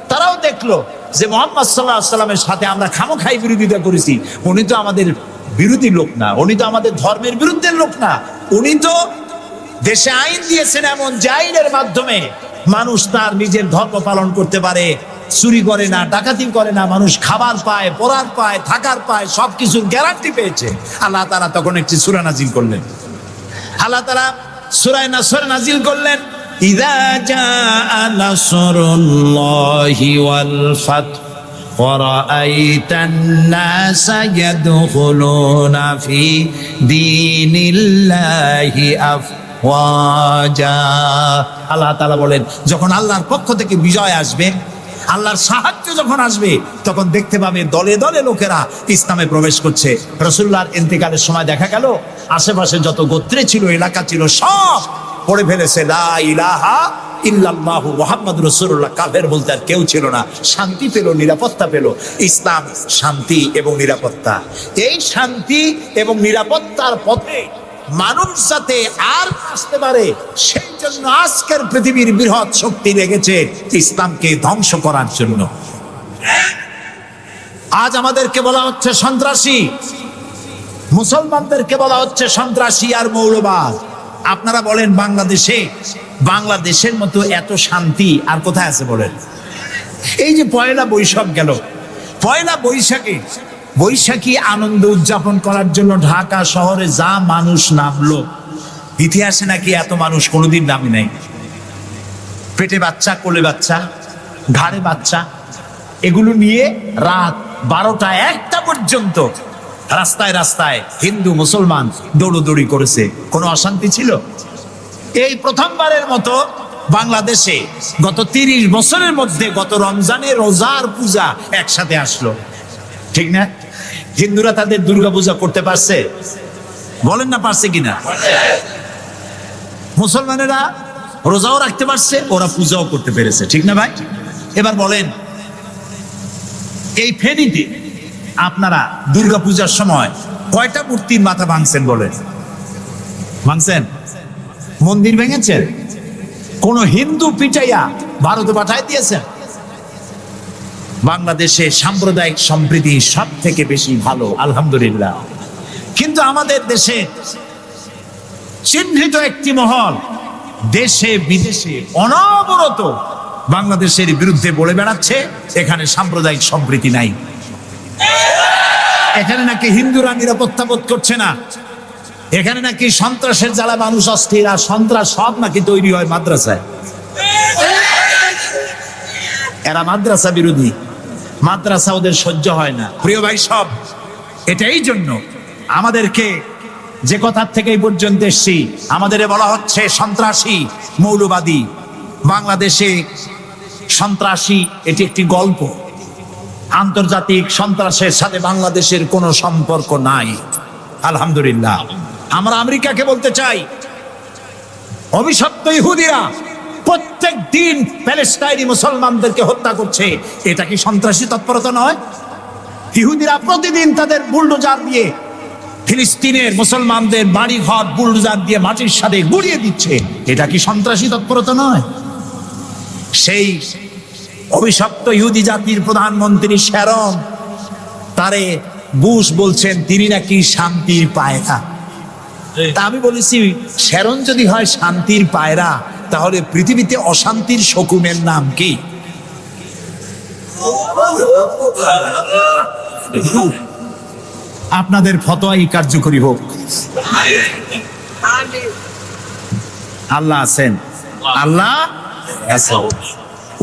[SPEAKER 2] তারাও দেখলো যে মুহাম্মদ সাল্লাল্লাহু আলাইহি ওয়াসাল্লামের সাথে আমরা খামোখাই বিরোধিতা করেছি, উনি তো আমাদের বিরোধী লোক না, উনি তো আমাদের ধর্মের বিরুদ্ধে লোক না, উনি তো দেশে আইন দিয়েছেন এমন যে আইনের মাধ্যমে মানুষ তার নিজের ধর্ম পালন করতে পারে, চুরি করে না, ডাকাতি করে না, মানুষ খাবার পায়, পরার পায়, থাকার পায়, সবকিছুর গ্যারান্টি পেয়েছে। আল্লাহ তাআলা তখন একটি সূরা নাজিল করলেন। আল্লাহ তাআলা সূরা নাসর নাজিল করলেন, ইযা জাআ নাসরুল্লাহি ওয়াল ফাত ওয়া রাআইতান নাসা ইয়াদখুলুনা ফি দীনিল্লাহি আফওয়াজা। আল্লাহ তাআলা বলেন, যখন আল্লাহর পক্ষ থেকে বিজয় আসবে, আল্লাহর সাহায্য যখন আসবে, তখন দেখতে পাবে দলে দলে লোকেরা ইসলামে প্রবেশ করছে। রাসূলুল্লাহর ইন্তেকালের সময় দেখা গেল আশেপাশে যত গোত্রে ছিল, এলাকা ছিল, সব পড়ে ফেলেছে লা ইলাহা ইল্লাল্লাহু মুহাম্মাদুর রাসূলুল্লাহ। কাফের বলতে আর কেউ ছিল না। শান্তি পেল, নিরাপত্তা পেল। ইসলাম শান্তি এবং নিরাপত্তা। এই শান্তি এবং নিরাপত্তার পথে মানুষ যাতে আর আসতে পারে, সেই জন্য আজকের পৃথিবীর বৃহৎ শক্তি লেগেছে ইসলামকে ধ্বংস করার জন্য। আজ আমাদেরকে বলা হচ্ছে সন্ত্রাসী, মুসলমানদেরকে বলা হচ্ছে সন্ত্রাসী আর মৌলবাদ। আপনারা বলেন বাংলাদেশের মতো এত শান্তি আর কোথায় আছে বলেন? এই যে পয়লা বৈশাখ গেল, পয়লা বৈশাখী আনন্দ উদযাপন করার জন্য ঢাকা শহরে যা মানুষ নামলো, ইতিহাসে নাকি এত মানুষ কোনোদিন নামে নাই। পেটে বাচ্চা, কোলে বাচ্চা, ঘাড়ে বাচ্চা, এগুলো নিয়ে রাত 12টা 1টা পর্যন্ত রাস্তায় রাস্তায় হিন্দু মুসলমান দৌড়দৌড়ি করেছে। কোনো অশান্তি ছিল? এই প্রথমবারের মতো বাংলাদেশে গত 30 বছরের মধ্যে গত রমজানে রোজার পূজা একসাথে আসলো, ঠিক না? হিন্দুরা তাদের দুর্গা পূজা করতে পারছে? বলেন না পারছে কিনা? মুসলমানেরা রোজাও রাখতে পারছে, ওরা পূজাও করতে পেরেছে, ঠিক না ভাই? এবার বলেন, এই ফেনীতে আপনারা দুর্গাপূজার সময় কয়টা মূর্তির মাথা ভাঙছেন বলেন? ভাঙছেন? মন্দির ভেঙেছেন? কোন হিন্দু পিটাইয়া ভারতে পাঠায় দিয়েছেন? বাংলাদেশে সাম্প্রদায়িক সম্প্রীতি সব থেকে বেশি ভালো, আলহামদুলিল্লাহ। কিন্তু আমাদের দেশে চিহ্নিত একটি মহল দেশে বিদেশে অনবরত বাংলাদেশের বিরুদ্ধে বলে বেড়াচ্ছে এখানে সাম্প্রদায়িক সম্প্রীতি নাই, এখানে নাকি হিন্দুরা নিরাপত্তা বোধ করছে না, এখানে নাকি সন্ত্রাসের জ্বালা মানুষ অস্থির, আর সন্ত্রাস সব নাকি তৈরি হয় মাদ্রাসায়। এরা মাদ্রাসা বিরোধী, মাদ্রাসা ওদের সহ্য হয় না। প্রিয় ভাই সব, এটাই জন্য আমাদেরকে যে কথার থেকে এই পর্যন্ত এসছি, আমাদের বলা হচ্ছে সন্ত্রাসী, মৌলবাদী। বাংলাদেশে সন্ত্রাসী এটি একটি গল্প, আন্তর্জাতিক সন্ত্রাসের সাথে বাংলাদেশের কোনো সম্পর্ক নাই, আলহামদুলিল্লাহ। আমরা আমেরিকাকে বলতে চাই, অভিশপ্ত ইহুদিরা প্রত্যেক দিন প্যালেস্টাইনি মুসলমানদেরকে হত্যা করছে, এটা কি সন্ত্রাসী তৎপরতা নয়? ইহুদিরা প্রতিদিন তাদের বুলডোজার দিয়ে ফিলিস্তিনের মুসলমানদের বাড়ি ঘর বুলডোজার দিয়ে মাটির সাথে গুড়িয়ে দিচ্ছে, এটা কি সন্ত্রাসী তৎপরতা নয়? সেই অভিশপ্ত ইহুদি জাতির প্রধানমন্ত্রী শ্যারন, তারে বুশ বলছেন তিনি নাকি শান্তির পায়রা। তা আমি বলেছি, শ্যারন যদি হয় শান্তির পায়রা, তাহলে পৃথিবীতে অশান্তির শকুনের নাম কি? আপনাদের ফতোয়াই কার্যকরী হোক। আল্লাহ আছেন, আল্লাহ আছেন।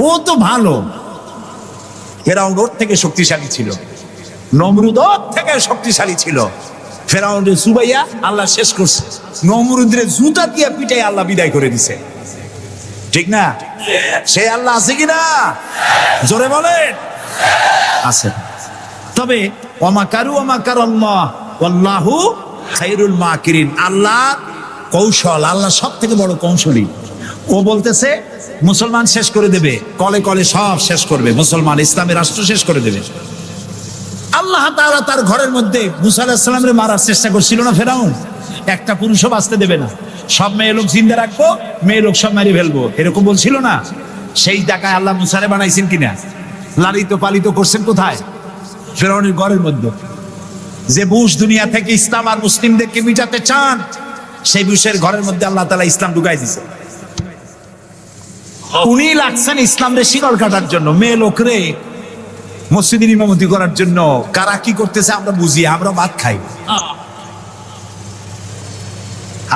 [SPEAKER 2] ও তো ভালো, ফেরাউন ওর থেকে শক্তিশালী ছিল, নমরুদ ওর থেকে শক্তিশালী ছিল। ফেরাউনের সুবাইয়া আল্লাহ শেষ করছে, নমরুদের জুতা দিয়ে পিটাই আল্লাহ বিদায় করে দিছে, ঠিক না? সে আল্লাহ আছে কিনা জোরে বলেন, আছে। তবে ওয়ামাকারু ওয়ামাকারাল্লাহ ওয়াল্লাহু খায়রুল মাকিরিন। আল্লাহ কৌশল, আল্লাহ সব থেকে বড় কৌশলী। ও বলতেছে মুসলমান শেষ করে দেবে, কলে কলে সব শেষ করবে, মুসলমান ইসলামের রাষ্ট্র শেষ করে দেবে। আল্লাহ তাআলা তার ঘরের মধ্যে মুসা আলাইহিস সালামের মারার চেষ্টা করছিল না ফেরাউন? একটা পুরুষও বাঁচতে দেবে না, সব মেয়ে লোক জিন্দা রাখবো, মেয়ে লোক সব মারি ফেলবো, এরকম বলছিল না? সেই টাকায় আল্লাহ মুসারে বানাইছেন কিনা? লালিত পালিত করছেন কোথায়? ফেরাউনের ঘরের মধ্যে। যে বুশ দুনিয়া থেকে ইসলাম আর মুসলিমদেরকে মিটাতে চান, সেই বুশের ঘরের মধ্যে আল্লাহ তাআলা ইসলাম ঢুকাই দিছে। উনি লাগছেন ইসলামের শিকল কাটার জন্য, মেয়ে লোকরে মসজিদের ইমামতি করার জন্য। কারা কি করতেছে আমরা বুঝি, আমরা ভাত খাই।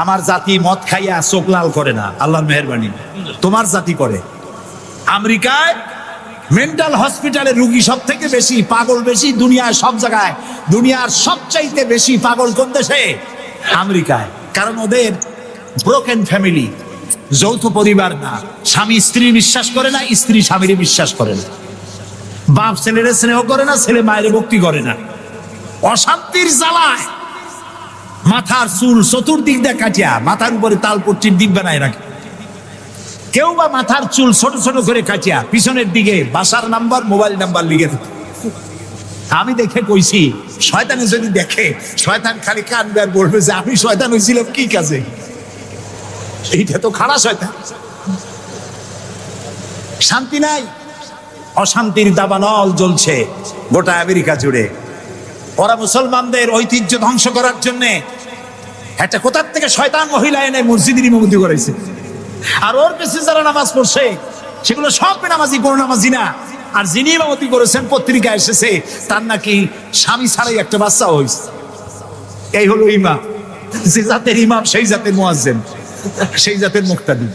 [SPEAKER 2] আমার জাতি মদ খাইয়া চোখ লাল করে না, আল্লাহর মেহেরবানি। তোমার জাতি করে। আমেরিকায় মেন্টাল হসপিটালে রুগী সব থেকে বেশি, পাগল বেশি দুনিয়ার সব জায়গায়। দুনিয়ার সবচাইতে বেশি পাগল কোন দেশে? আমেরিকায়। কারণ ওদের ব্রোকেন ফ্যামিলি, যৌথ পরিবার না, স্বামী স্ত্রী বিশ্বাস করে না, স্ত্রী স্বামীর বিশ্বাস করে না, বাপ ছেলের স্নেহ করে না, ছেলে মায়ের ভক্তি করে না। অশান্তির জ্বালায় মাথার চুল চতুর্দিক দিয়ে কাটিয়া মাথার উপরে তালপট্টির দিক বানায় রাখে। কেউ বা মাথার চুল ছোট ছোট করে কাটিয়া পিছনের দিকে বাসার নাম্বার, মোবাইল নাম্বার লিখে থাকে। আমি দেখে কইছি, শয়তানে যদি দেখে, শয়তান খালি কানবে আর বলবে যে আমি শয়তান হয়েছিলাম কি কাজে? এইটা তো খারাপ শয়তান। শান্তি নাই, অশান্তির দাবানল জ্বলছে গোটা আমেরিকা জুড়ে। ওরা মুসলমানদের ঐতিহ্য ধ্বংস করার জন্য একটা কোথার থেকে শয়তান মহিলা এনে মসজিদের ইমামতি করাইছে। আর ওর পেছনে যারা নামাজ পড়ছে সেগুলো সব নামাজি, কোন নামাজি না। আর যিনি ইমামতি করেছেন পত্রিকা এসেছে তার নাকি স্বামী ছাড়াই একটা বাচ্চা হয়েছে। এই হলো ইমাম। যে জাতের ইমাম সেই জাতের মুয়াজ্জিন, সেই জাতের মুক্তাদি।